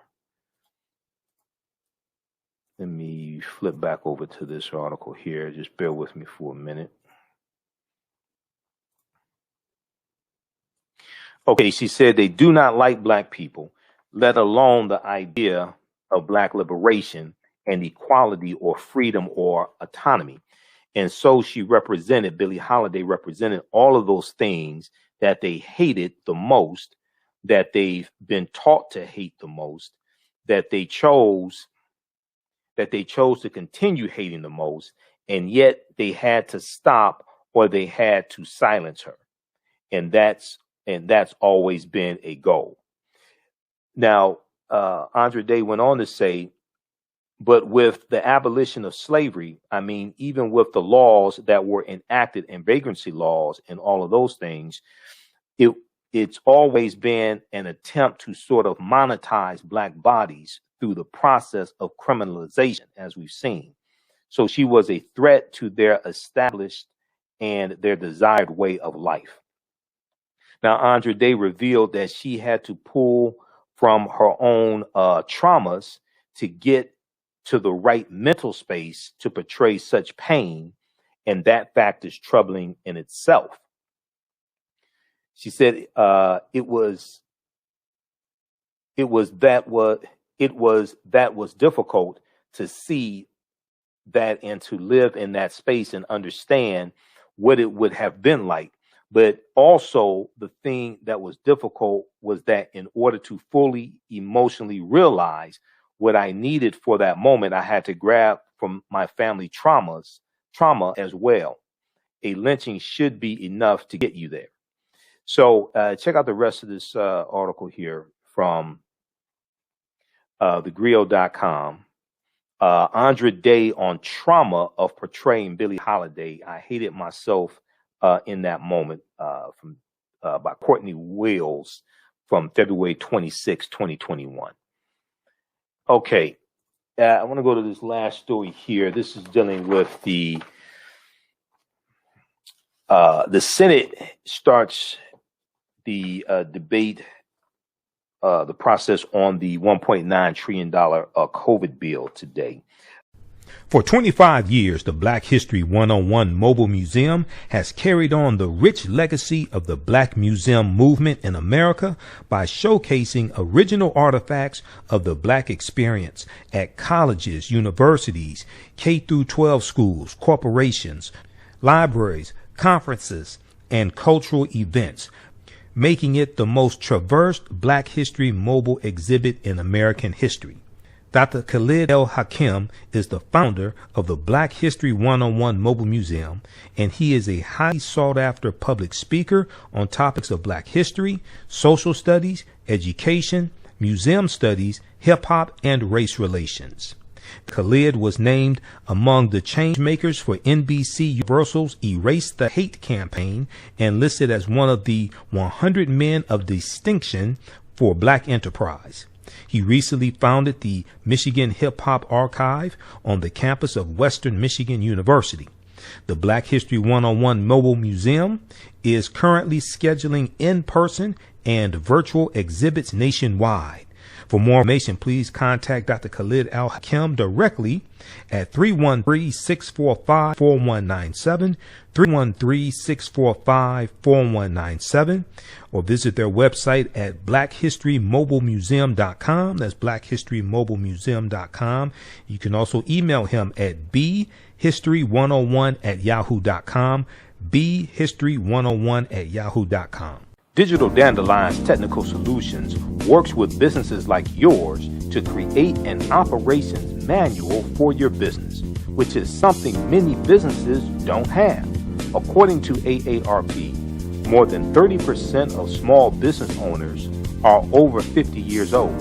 [SPEAKER 1] Let me flip back over to this article here. Just bear with me for a minute. Okay, she said they do not like Black people, let alone the idea of Black liberation and equality or freedom or autonomy. And so Billie Holiday represented all of those things that they hated the most, that they've been taught to hate the most, that they chose to continue hating the most, and yet they had to stop or they had to silence her. And that's always been a goal. Now, Andra Day went on to say, but with the abolition of slavery, I mean, even with the laws that were enacted and vagrancy laws and all of those things, it's always been an attempt to sort of monetize Black bodies through the process of criminalization, as we've seen. So she was a threat to their established and their desired way of life. Now, Andra Day revealed that she had to pull from her own traumas to get to the right mental space to portray such pain, and that fact is troubling in itself. She said it was difficult to see that and to live in that space and understand what it would have been like. But also the thing that was difficult was that in order to fully emotionally realize what I needed for that moment, I had to grab from my family trauma as well. A lynching should be enough to get you there. So check out the rest of this article here from thegrio.com. Andra Day on trauma of portraying Billie Holiday. I hated myself in that moment by Courtney Wills from February 26, 2021. Okay, I want to go to this last story here. This is dealing with the Senate starts the debate, the process on the $1.9 trillion COVID bill today.
[SPEAKER 11] For 25 years, the Black History 101 Mobile Museum has carried on the rich legacy of the Black Museum movement in America by showcasing original artifacts of the Black experience at colleges, universities, K-12 schools, corporations, libraries, conferences, and cultural events, making it the most traversed Black History mobile exhibit in American history. Dr. Khalid El-Hakim is the founder of the Black History 101 Mobile Museum, and he is a highly sought-after public speaker on topics of Black history, social studies, education, museum studies, hip-hop, and race relations. Khalid was named among the change makers for NBC Universal's Erase the Hate campaign and listed as one of the 100 men of distinction for Black enterprise. He recently founded the Michigan Hip Hop Archive on the campus of Western Michigan University. The Black History 101 Mobile Museum is currently scheduling in-person and virtual exhibits nationwide. For more information, please contact Dr. Khalid El-Hakim directly at 313-645-4197, 313-645-4197, or visit their website at blackhistorymobilemuseum.com. That's blackhistorymobilemuseum.com. You can also email him at bhistory101@yahoo.com, bhistory101@yahoo.com.
[SPEAKER 1] Digital Dandelion's Technical Solutions works with businesses like yours to create an operations manual for your business, which is something many businesses don't have. According to AARP, more than 30% of small business owners are over 50 years old.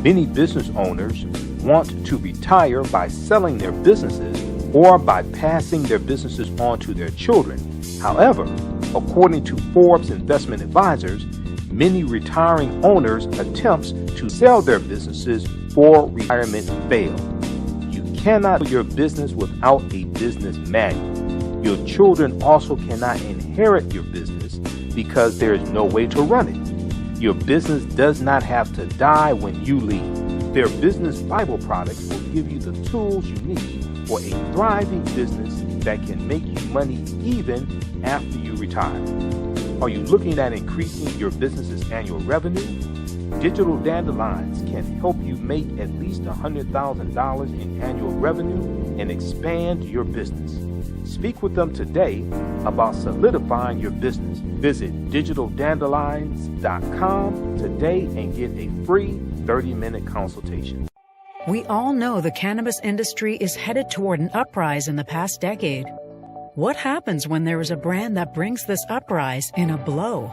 [SPEAKER 1] Many business owners want to retire by selling their businesses or by passing their businesses on to their children. However, according to Forbes Investment Advisors, many retiring owners' attempts to sell their businesses for retirement fail. You cannot do your business without a business manual. Your children also cannot inherit your business because there is no way to run it. Your business does not have to die when you leave. Their business Bible products will give you the tools you need for a thriving business that can make you money even after you retire. Are you looking at increasing your business's annual revenue? Digital Dandelions can help you make at least $100,000 in annual revenue and expand your business. Speak with them today about solidifying your business. Visit digitaldandelions.com today and get a free 30-minute consultation.
[SPEAKER 2] We all know the cannabis industry is headed toward an uprise in the past decade. What happens when there is a brand that brings this uprise in a blow?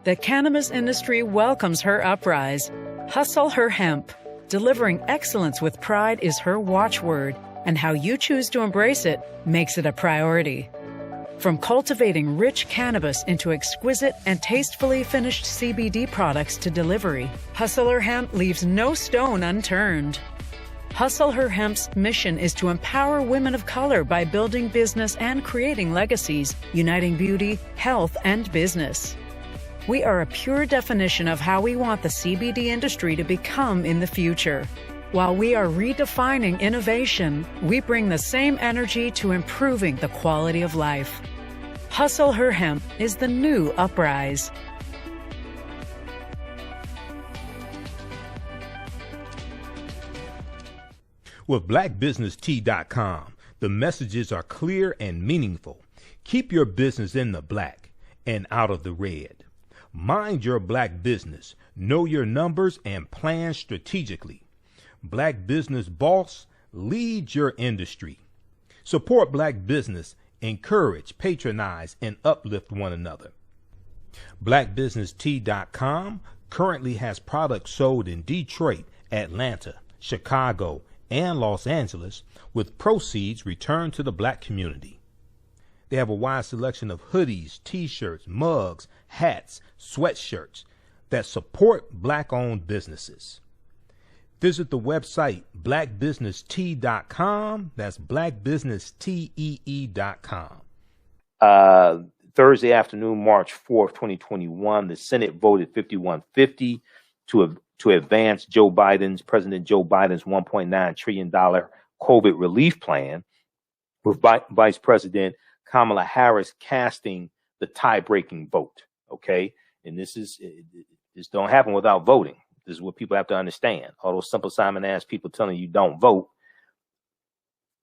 [SPEAKER 2] The cannabis industry welcomes her uprise. Hustle her hemp. Delivering excellence with pride is her watchword, and how you choose to embrace it makes it a priority. From cultivating rich cannabis into exquisite and tastefully finished CBD products to delivery, Hustle Her Hemp leaves no stone unturned. Hustle Her Hemp's mission is to empower women of color by building business and creating legacies, uniting beauty, health, and business. We are a pure definition of how we want the CBD industry to become in the future. While we are redefining innovation, we bring the same energy to improving the quality of life. Hustle Her Hemp is the new uprise.
[SPEAKER 11] With blackbusinesstee.com, the messages are clear and meaningful. Keep your business in the black and out of the red. Mind your black business, know your numbers, and plan strategically. Black Business Boss, lead your industry. Support black business, encourage, patronize, and uplift one another. blackbusinesstee.com currently has products sold in Detroit, Atlanta, Chicago, and Los Angeles, with proceeds returned to the black community. They have a wide selection of hoodies, t-shirts, mugs, hats, sweatshirts that support black-owned businesses. Visit the website blackbusinesstee.com. That's blackbusinesstee.com.
[SPEAKER 1] Thursday afternoon, March 4th, 2021, the Senate voted 5150 to advance President Joe Biden's $1.9 trillion COVID relief plan, with Vice President Kamala Harris casting the tie-breaking vote. Okay, and this don't happen without voting. This is what people have to understand. All those Simple Simon ass people telling you don't vote,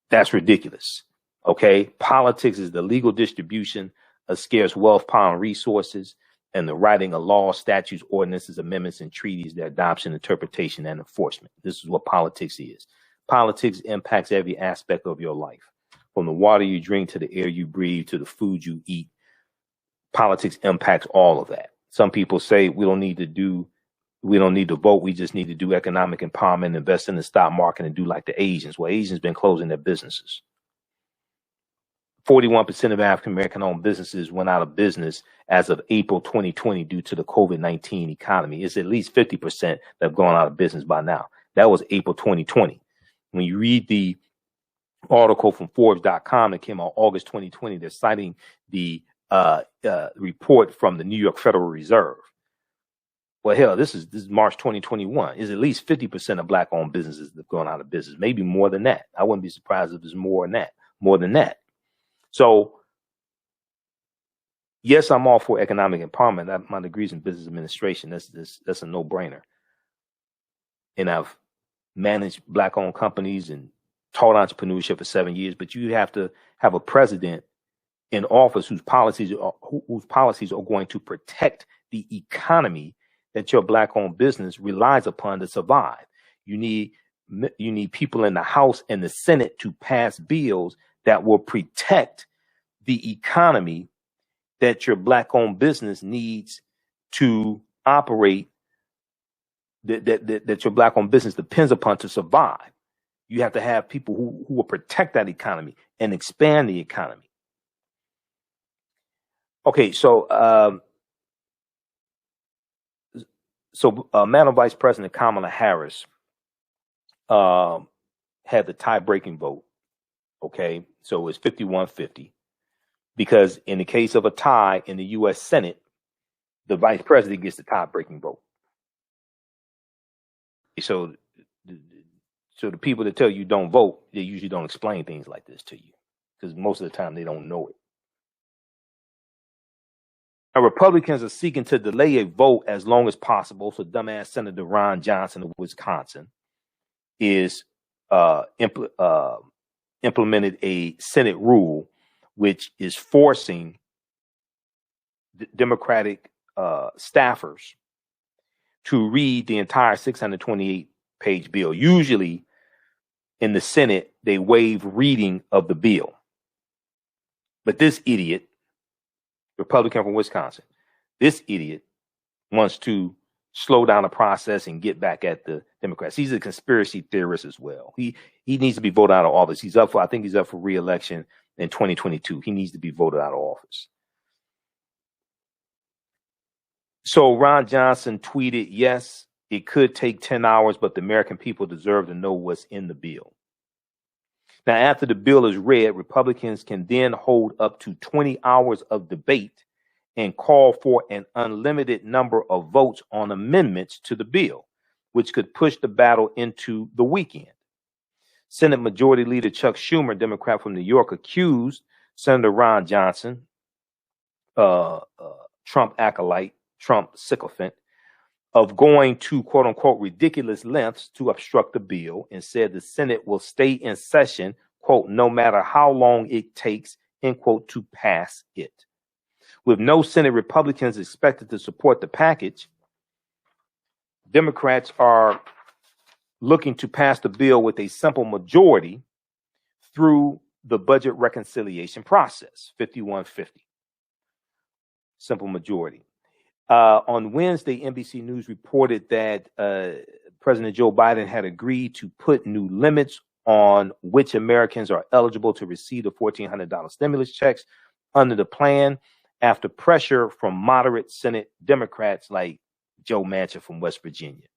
[SPEAKER 1] that's ridiculous. Okay, politics is the legal distribution of scarce wealth, power, and resources, and the writing of laws, statutes, ordinances, amendments, and treaties, their adoption, interpretation, and enforcement. This is what politics is. Politics impacts every aspect of your life, from the water you drink to the air you breathe to the food you eat. Politics impacts all of that. Some people say we don't need to vote. We just need to do economic empowerment, invest in the stock market, and do like the Asians. Well, Asians been closing their businesses. 41% of African-American owned businesses went out of business as of April 2020 due to the COVID-19 economy. It's at least 50% that have gone out of business by now. That was April 2020. When you read the article from Forbes.com that came out August 2020, they're citing the report from the New York Federal Reserve. Well, hell, this is March 2021. Is at least 50% of black-owned businesses that have gone out of business, maybe more than that. I wouldn't be surprised if it's more than that. So, yes, I'm all for economic empowerment. My degree's in business administration. That's a no-brainer. And I've managed black-owned companies and taught entrepreneurship for 7 years. But you have to have a president in office whose policies are going to protect the economy that your black-owned business relies upon to survive. You need people in the House and the Senate to pass bills that will protect the economy that your black-owned business needs to operate, that your black-owned business depends upon to survive. You have to have people who will protect that economy and expand the economy. Okay, so Madam Vice President Kamala Harris had the tie-breaking vote. Okay, so it's 51-50, because in the case of a tie in the U.S. Senate, the vice president gets the tie-breaking vote. So the people that tell you don't vote, they usually don't explain things like this to you, because most of the time they don't know it. Now, Republicans are seeking to delay a vote as long as possible. So dumbass Senator Ron Johnson of Wisconsin is implemented a Senate rule which is forcing Democratic staffers to read the entire 628-page bill. Usually in the Senate, they waive reading of the bill. But this idiot, Republican from Wisconsin, this idiot wants to slow down the process and get back at the Democrats. He's a conspiracy theorist as well. He needs to be voted out of office. I think he's up for re-election in 2022. He needs to be voted out of office. So Ron Johnson tweeted, yes, it could take 10 hours, but the American people deserve to know what's in the bill. Now, after the bill is read, Republicans can then hold up to 20 hours of debate and call for an unlimited number of votes on amendments to the bill, which could push the battle into the weekend. Senate Majority Leader Chuck Schumer, Democrat from New York, accused Senator Ron Johnson, Trump acolyte, Trump sycophant, of going to, quote unquote, ridiculous lengths to obstruct the bill, and said the Senate will stay in session, quote, no matter how long it takes, end quote, to pass it. With no Senate Republicans expected to support the package, Democrats are looking to pass the bill with a simple majority through the budget reconciliation process, 51-50. Simple majority. On Wednesday, NBC News reported that President Joe Biden had agreed to put new limits on which Americans are eligible to receive the $1,400 stimulus checks under the plan after pressure from moderate Senate Democrats like Joe Manchin from West Virginia.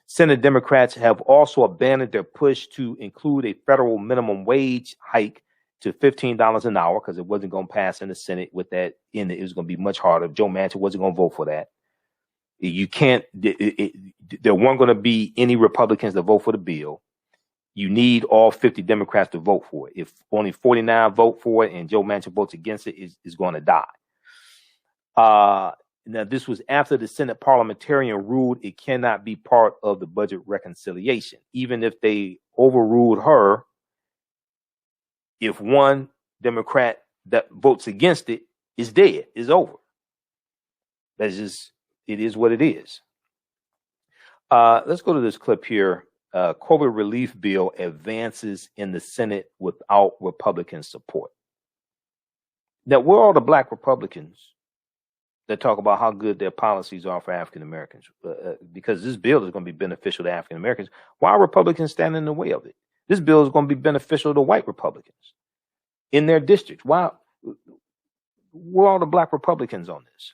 [SPEAKER 1] Senate Democrats have also abandoned their push to include a federal minimum wage hike to $15 an hour because it wasn't going to pass in the Senate with that in it. It was going to be much harder. Joe Manchin wasn't going to vote for that. You can't, there weren't going to be any Republicans to vote for the bill. You need all 50 Democrats to vote for it. If only 49 vote for it and Joe Manchin votes against it, is going to die. Now, this was after the Senate parliamentarian ruled it cannot be part of the budget reconciliation. Even if they overruled her, if one Democrat that votes against it is dead, is over. That's just, it is what it is. Let's go to this clip here. COVID relief bill advances in the Senate without Republican support. Now, where are all the black Republicans that talk about how good their policies are for African Americans? Because this bill is going to be beneficial to African Americans. Why are Republicans standing in the way of it? This bill is going to be beneficial to white Republicans in their districts. Why? Where are all the black Republicans on this?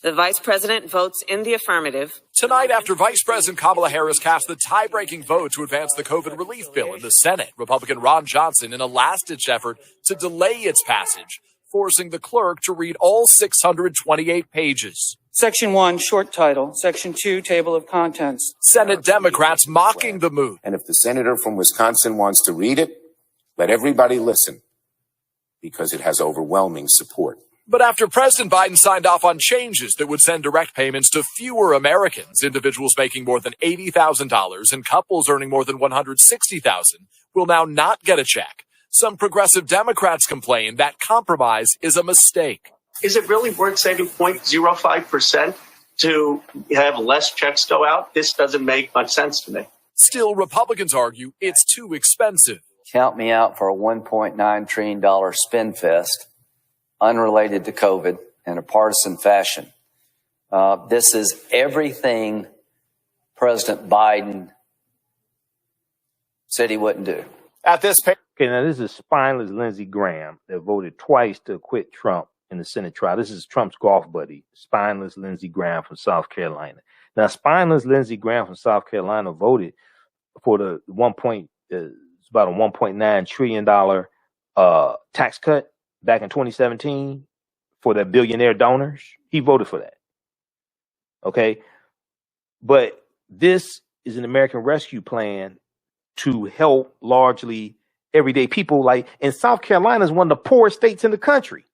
[SPEAKER 12] The vice president votes in the affirmative.
[SPEAKER 13] Tonight, after Vice President Kamala Harris cast the tie-breaking vote to advance the COVID relief bill in the Senate, Republican Ron Johnson in a last-ditch effort to delay its passage, forcing the clerk to read all 628 pages.
[SPEAKER 14] Section 1, short title. Section 2, table of contents.
[SPEAKER 13] Senate Democrats mocking the move.
[SPEAKER 15] And if the senator from Wisconsin wants to read it, let everybody listen, because it has overwhelming support.
[SPEAKER 13] But after President Biden signed off on changes that would send direct payments to fewer Americans, individuals making more than $80,000 and couples earning more than $160,000 will now not get a check. Some progressive Democrats complain that compromise is a mistake.
[SPEAKER 16] Is it really worth saving 0.05% to have less checks go out? This doesn't make much sense to me.
[SPEAKER 13] Still, Republicans argue it's too expensive.
[SPEAKER 17] Count me out for a $1.9 trillion spend fest, unrelated to COVID, in a partisan fashion. This is everything President Biden said he wouldn't do.
[SPEAKER 13] At this pace.
[SPEAKER 1] Okay, now this is spineless Lindsey Graham that voted twice to acquit Trump in the Senate trial. This is Trump's golf buddy, spineless Lindsey Graham from South Carolina. Now, spineless Lindsey Graham from South Carolina voted for the it's about a $1.9 trillion tax cut back in 2017 for the billionaire donors. He voted for that. Okay. But this is an American Rescue Plan to help largely everyday people. Like, in South Carolina is one of the poorest states in the country.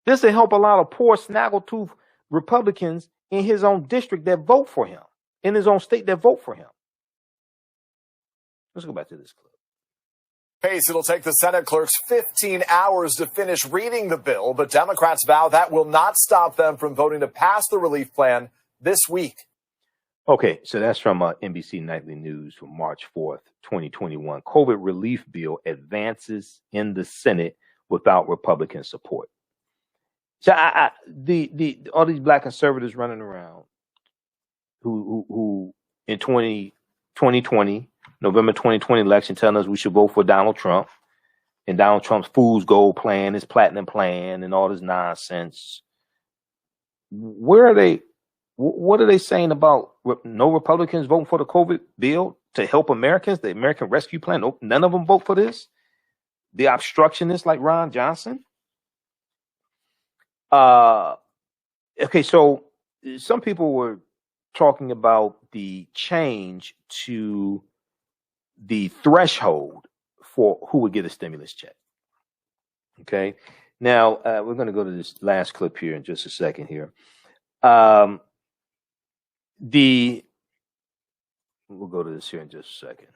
[SPEAKER 1] This will help a lot of poor snaggletooth Republicans in his own district that vote for him, in his own state that vote for him. Let's go back to this clip.
[SPEAKER 13] Pace, it'll take the Senate clerks 15 hours to finish reading the bill, but Democrats vow that will not stop them from voting to pass the relief plan this week.
[SPEAKER 1] Okay, so that's from NBC Nightly News from March 4th, 2021. COVID relief bill advances in the Senate without Republican support. So all these black conservatives running around who in 2020, November 2020 election, telling us we should vote for Donald Trump and Donald Trump's fool's gold plan, his platinum plan, and all this nonsense. Where are they? What are they saying about no Republicans voting for the COVID bill to help Americans, the American Rescue Plan? No, none of them vote for this? The obstructionists like Ron Johnson? Okay, so some people were talking about the change to the threshold for who would get a stimulus check. Okay, now we're going to go to this last clip here in just a second here. We'll go to this here in just a second.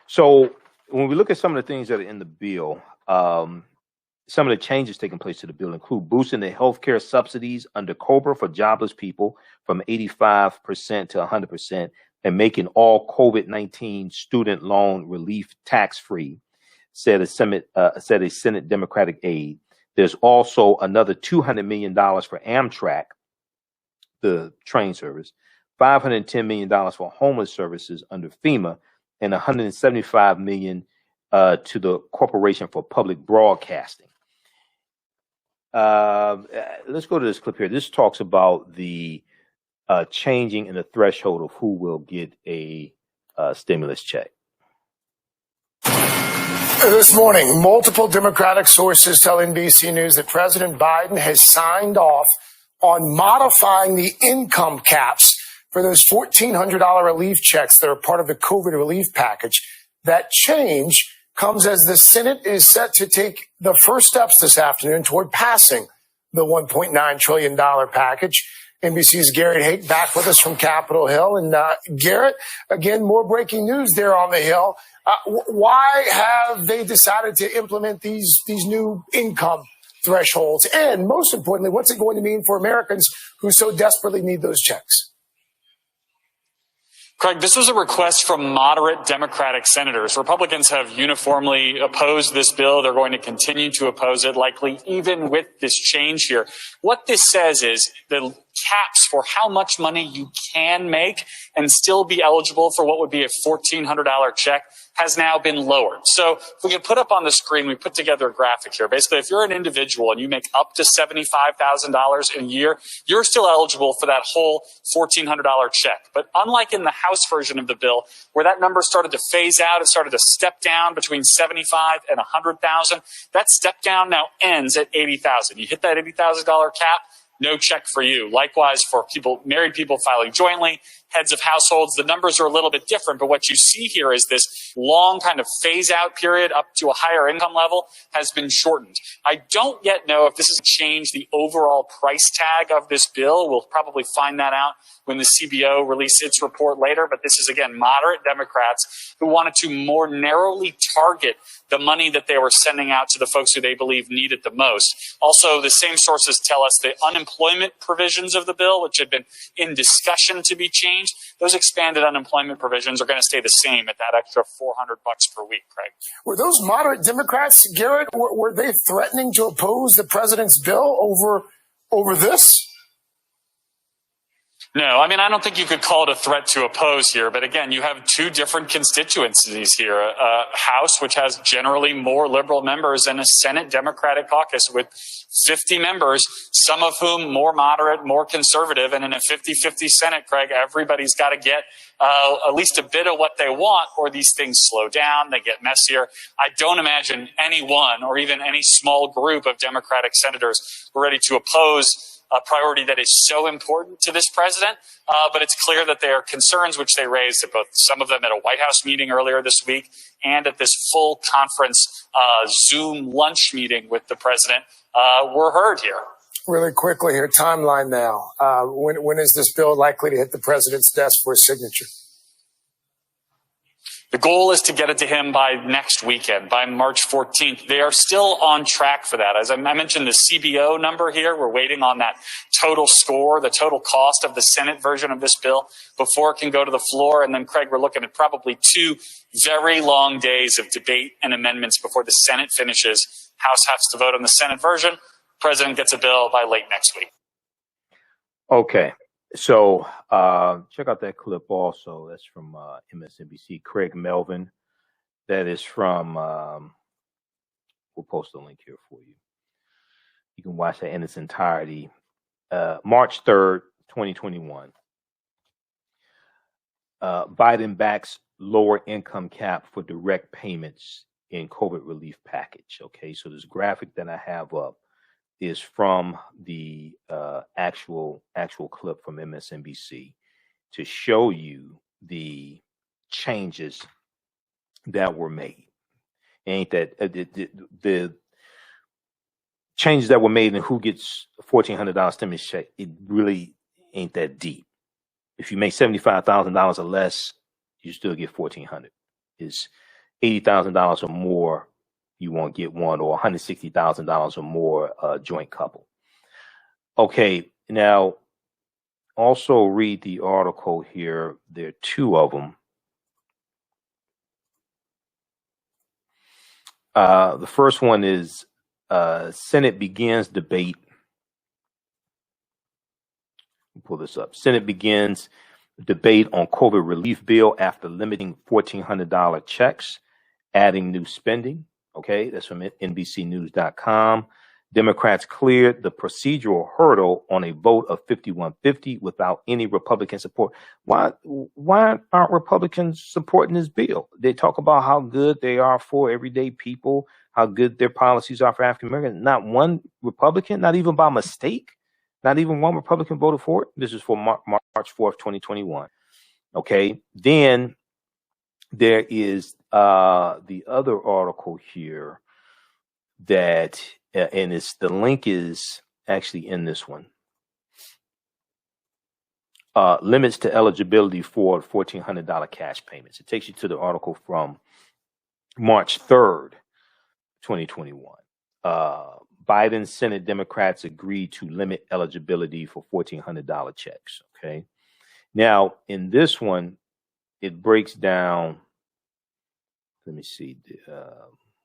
[SPEAKER 1] So when we look at some of the things that are in the bill, some of the changes taking place to the bill include boosting the healthcare subsidies under COBRA for jobless people from 85% to 100% and making all COVID-19 student loan relief tax-free. said a Senate Democratic aide. There's also another $200 million for Amtrak, the train service, $510 million for homeless services under FEMA, and $175 million to the Corporation for Public Broadcasting. Let's go to this clip here. This talks about the changing in the threshold of who will get a stimulus check.
[SPEAKER 18] This morning, multiple Democratic sources tell NBC News that President Biden has signed off on modifying the income caps for those $1,400 relief checks that are part of the COVID relief package. That change comes as the Senate is set to take the first steps this afternoon toward passing the $1.9 trillion package. NBC's Garrett Hake back with us from Capitol Hill. And Garrett, again, more breaking news there on the Hill. Why have they decided to implement these new income thresholds? And most importantly, what's it going to mean for Americans who so desperately need those checks?
[SPEAKER 19] Craig, this was a request from moderate Democratic senators. Republicans have uniformly opposed this bill. They're going to continue to oppose it, likely even with this change here. What this says is the caps for how much money you can make and still be eligible for what would be a $1,400 check has now been lowered. So if we can put up on the screen, we put together a graphic here. Basically, if you're an individual and you make up to $75,000 a year, you're still eligible for that whole $1,400 check. But unlike in the House version of the bill, where that number started to phase out, it started to step down between 75 and 100,000. That step down now ends at 80,000. You hit that $80,000 cap, no check for you. Likewise, for people, married people filing jointly, heads of households, the numbers are a little bit different. But what you see here is this long kind of phase out period up to a higher income level has been shortened. I don't yet know if this has changed the overall price tag of this bill. We'll probably find that out when the CBO releases its report later. But this is, again, moderate Democrats who wanted to more narrowly target the money that they were sending out to the folks who they believe need it the most. Also, the same sources tell us the unemployment provisions of the bill, which had been in discussion to be changed, those expanded unemployment provisions are going to stay the same at that extra $400 per week, Craig.
[SPEAKER 18] Were those moderate Democrats, Garrett, were they threatening to oppose the president's bill over this?
[SPEAKER 19] No, I mean, I don't think you could call it a threat to oppose here. But again, you have two different constituencies here. A House, which has generally more liberal members, and a Senate Democratic caucus with 50 members, some of whom more moderate, more conservative. And in a 50-50 Senate, Craig, everybody's got to get at least a bit of what they want, or these things slow down, they get messier. I don't imagine anyone or even any small group of Democratic senators were ready to oppose a priority that is so important to this president. But it's clear that there are concerns which they raised at both, some of them at a White House meeting earlier this week and at this full conference Zoom lunch meeting with the president were heard here.
[SPEAKER 18] Really quickly here, timeline now. When is this bill likely to hit the president's desk for his signature?
[SPEAKER 19] The goal is to get it to him by next weekend, by March 14th. They are still on track for that. As I mentioned, the CBO number here, we're waiting on that total score, the total cost of the Senate version of this bill before it can go to the floor. And then, Craig, we're looking at probably 2 very long days of debate and amendments before the Senate finishes. House has to vote on the Senate version. President gets a bill by late next week.
[SPEAKER 1] Okay. So check out that clip also. That's from MSNBC, Craig Melvin. That is from, we'll post a link here for you. You can watch that in its entirety. March 3rd, 2021. Biden backs lower income cap for direct payments in COVID relief package. Okay, so this graphic that I have up is from the actual clip from MSNBC to show you the changes that were made. Ain't that the changes that were made and who gets $1,400 stimulus check? It really ain't that deep. If you make $75,000 or less, you still get $1,400. It's $80,000 or more, you won't get one, or $160,000 or more, joint couple. Okay, now also read the article here. There are 2 of them. The first one is Senate begins debate. Pull this up. Senate begins debate on COVID relief bill after limiting $1,400 checks, adding new spending. Okay, that's from NBCnews.com. Democrats cleared the procedural hurdle on a vote of 51-50 without any Republican support. Why aren't Republicans supporting this bill? They talk about how good they are for everyday people, how good their policies are for African Americans. Not one Republican, not even by mistake, not even one Republican voted for it. This is for March 4th, 2021. Okay, then there is the other article here that, and the link is actually in this one. Limits to eligibility for $1,400 cash payments. It takes you to the article from March 3rd, 2021. Biden Senate Democrats agreed to limit eligibility for $1,400 checks. Okay. Now, in this one, it breaks down. Let me see.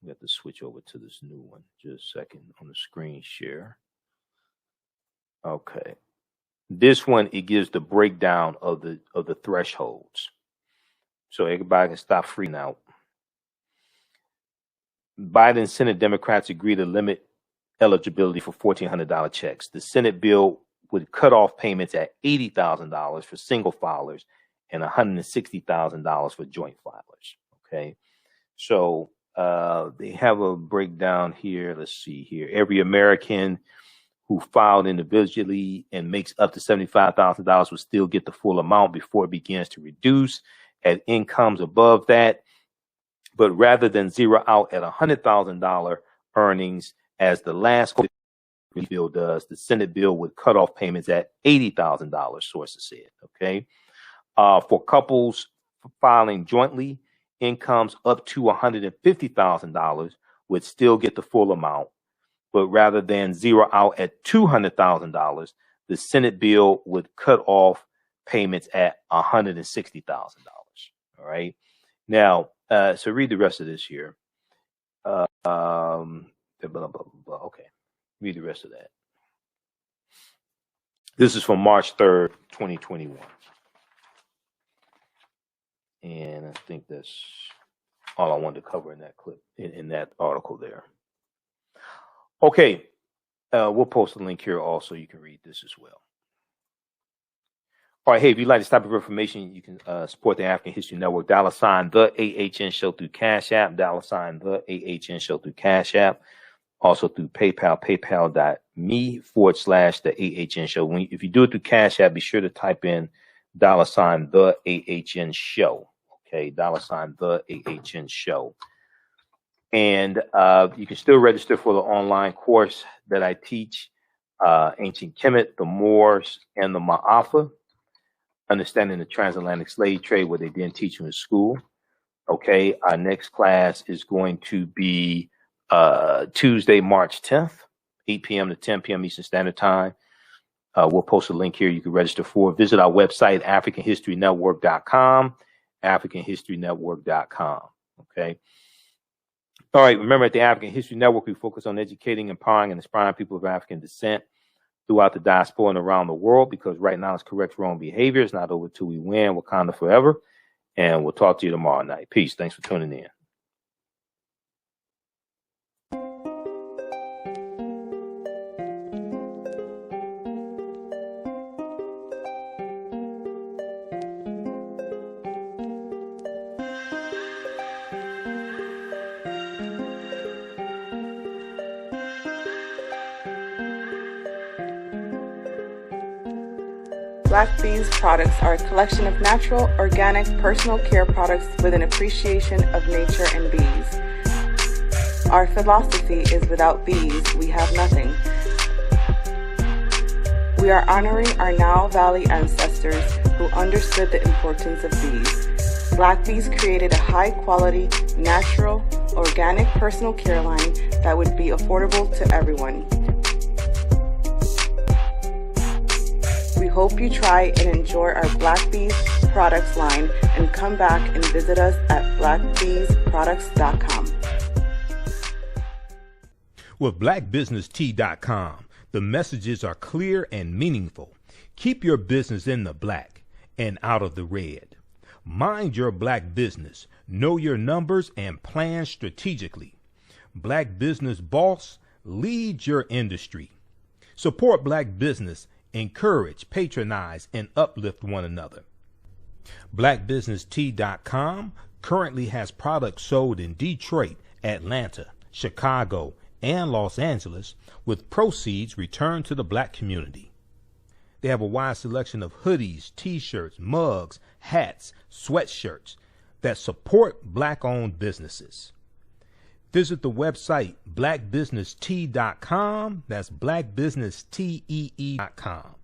[SPEAKER 1] We have to switch over to this new one. Just a second on the screen share. Okay. This one, it gives the breakdown of the thresholds. So everybody can stop freaking out. Biden Senate Democrats agree to limit eligibility for $1,400 checks. The Senate bill would cut off payments at $80,000 for single filers and $160,000 for joint filers. Okay. So they have a breakdown here. Let's see here. Every American who filed individually and makes up to $75,000 will still get the full amount before it begins to reduce at incomes above that. But rather than zero out at $100,000 earnings, as the last bill does, the Senate bill would cut off payments at $80,000, sources said. Okay. For couples filing jointly, incomes up to $150,000 would still get the full amount. But rather than zero out at $200,000, the Senate bill would cut off payments at $160,000. All right. Now, so read the rest of this here. Okay. Read the rest of that. This is from March 3rd, 2021. And I think that's all I wanted to cover in that clip, in that article there. Okay. We'll post a link here also. You can read this as well. All right. Hey, if you'd like this type of information, you can support the African History Network. $ the AHN Show through Cash App. $ the AHN Show through Cash App. Also through PayPal, paypal.me/the AHN Show. If you do it through Cash App, be sure to type in $ the AHN Show. Okay, $ the AHN Show. And you can still register for the online course that I teach, Ancient Kemet, the Moors, and the Maafa, Understanding the Transatlantic Slave Trade, what they didn't teach you in school. Okay, our next class is going to be Tuesday, March 10th, 8 p.m. to 10 p.m. Eastern Standard Time. We'll post a link here you can register for. Visit our website, AfricanHistoryNetwork.com, AfricanHistoryNetwork.com. Okay. All right. Remember, at the African History Network, we focus on educating, empowering, and inspiring people of African descent throughout the diaspora and around the world, because right now it's correct wrong behavior. It's not over till we win. Wakanda forever. And we'll talk to you tomorrow night. Peace. Thanks for tuning in.
[SPEAKER 20] Black Bees products are a collection of natural, organic, personal care products with an appreciation of nature and bees. Our philosophy is without bees, we have nothing. We are honoring our Nile Valley ancestors who understood the importance of bees. Black Bees created a high-quality, natural, organic personal care line that would be affordable to everyone. We hope you try and enjoy our Black Bees products line and come back and visit us at blackbeesproducts.com.
[SPEAKER 11] With blackbusinesstee.com, the messages are clear and meaningful. Keep your business in the black and out of the red. Mind your black business. Know your numbers and plan strategically. Black Business Boss, lead your industry. Support black business, encourage, patronize, and uplift one another. Blackbusinesstee.com currently has products sold in Detroit, Atlanta, Chicago, and Los Angeles, with proceeds returned to the black community. They have a wide selection of hoodies, t-shirts, mugs, hats, sweatshirts that support black-owned businesses. Visit the website blackbusinesstee.com. That's blackbusinesstee.com.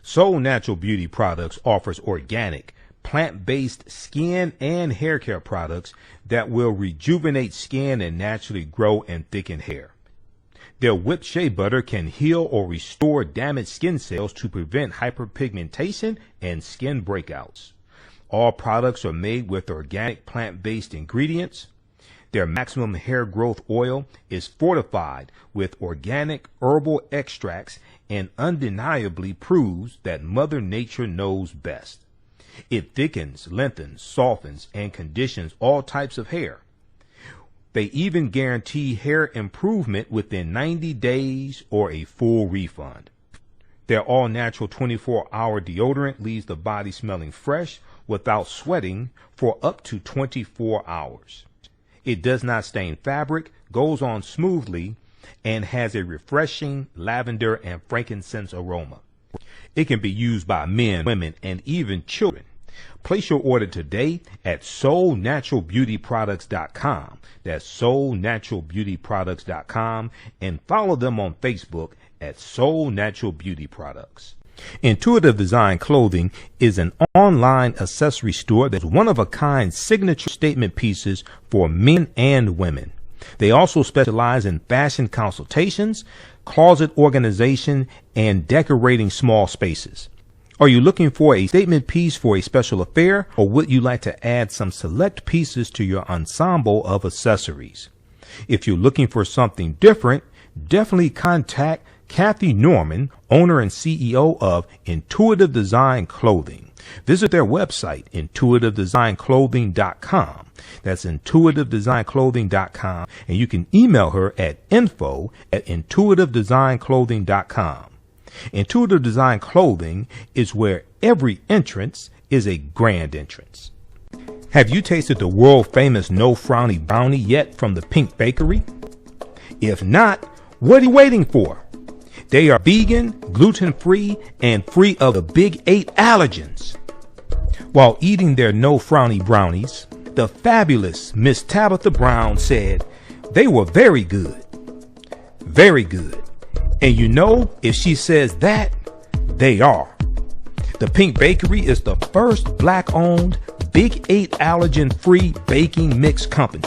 [SPEAKER 11] Soul Natural Beauty Products offers organic, plant-based skin and hair care products that will rejuvenate skin and naturally grow and thicken hair. Their whipped shea butter can heal or restore damaged skin cells to prevent hyperpigmentation and skin breakouts. All products are made with organic plant-based ingredients. Their maximum hair growth oil is fortified with organic herbal extracts and undeniably proves that Mother Nature knows best. It thickens, lengthens, softens, and conditions all types of hair. They even guarantee hair improvement within 90 days or a full refund. Their all-natural 24-hour deodorant leaves the body smelling fresh without sweating for up to 24 hours. It does not stain fabric, goes on smoothly, and has a refreshing lavender and frankincense aroma. It can be used by men, women, and even children. Place your order today at soulnaturalbeautyproducts.com. That's soulnaturalbeautyproducts.com, and follow them on Facebook at Soul Natural Beauty Products. Intuitive Design Clothing is an online accessory store that's one-of-a-kind signature statement pieces for men and women. They also specialize in fashion consultations, closet organization, and decorating small spaces. Are you looking for a statement piece for a special affair, or would you like to add some select pieces to your ensemble of accessories? If you're looking for something different, definitely contact Kathy Norman, owner and CEO of Intuitive Design Clothing. Visit their website, intuitivedesignClothing.com. That's intuitivedesignClothing.com, and you can email her at info@intuitivedesignClothing.com. Intuitive Design Clothing is where every entrance is a grand entrance. Have you tasted the world-famous No Frowny Brownie yet from the Pink Bakery? If not, what are you waiting for? They are vegan, gluten-free, and free of the big 8 allergens. While eating their No Frowny brownies, the fabulous Miss Tabitha Brown said they were very good. Very good. And you know, if she says that, they are. The Pink Bakery is the first black-owned, big 8 allergen-free baking mix company.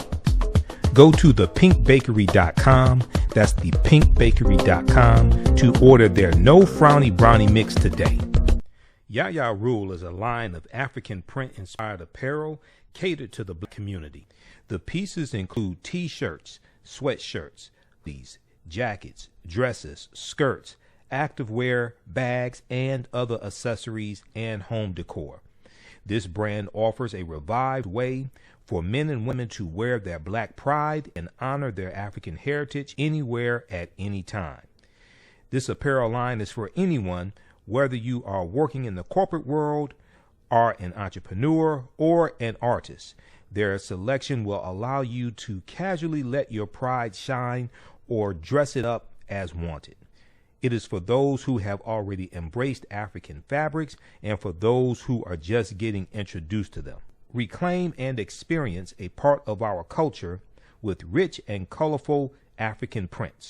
[SPEAKER 11] Go to thepinkbakery.com, that's thepinkbakery.com, to order their No Frowny Brownie Mix today. Yaya Rule is a line of African print-inspired apparel catered to the black community. The pieces include t-shirts, sweatshirts, hoodies, jackets, dresses, skirts, activewear, bags, and other accessories and home decor. This brand offers a revived way for men and women to wear their black pride and honor their African heritage anywhere at any time. This apparel line is for anyone, whether you are working in the corporate world, are an entrepreneur, or an artist. Their selection will allow you to casually let your pride shine or dress it up as wanted. It is for those who have already embraced African fabrics and for those who are just getting introduced to them. Reclaim and experience a part of our culture with rich and colorful African prints.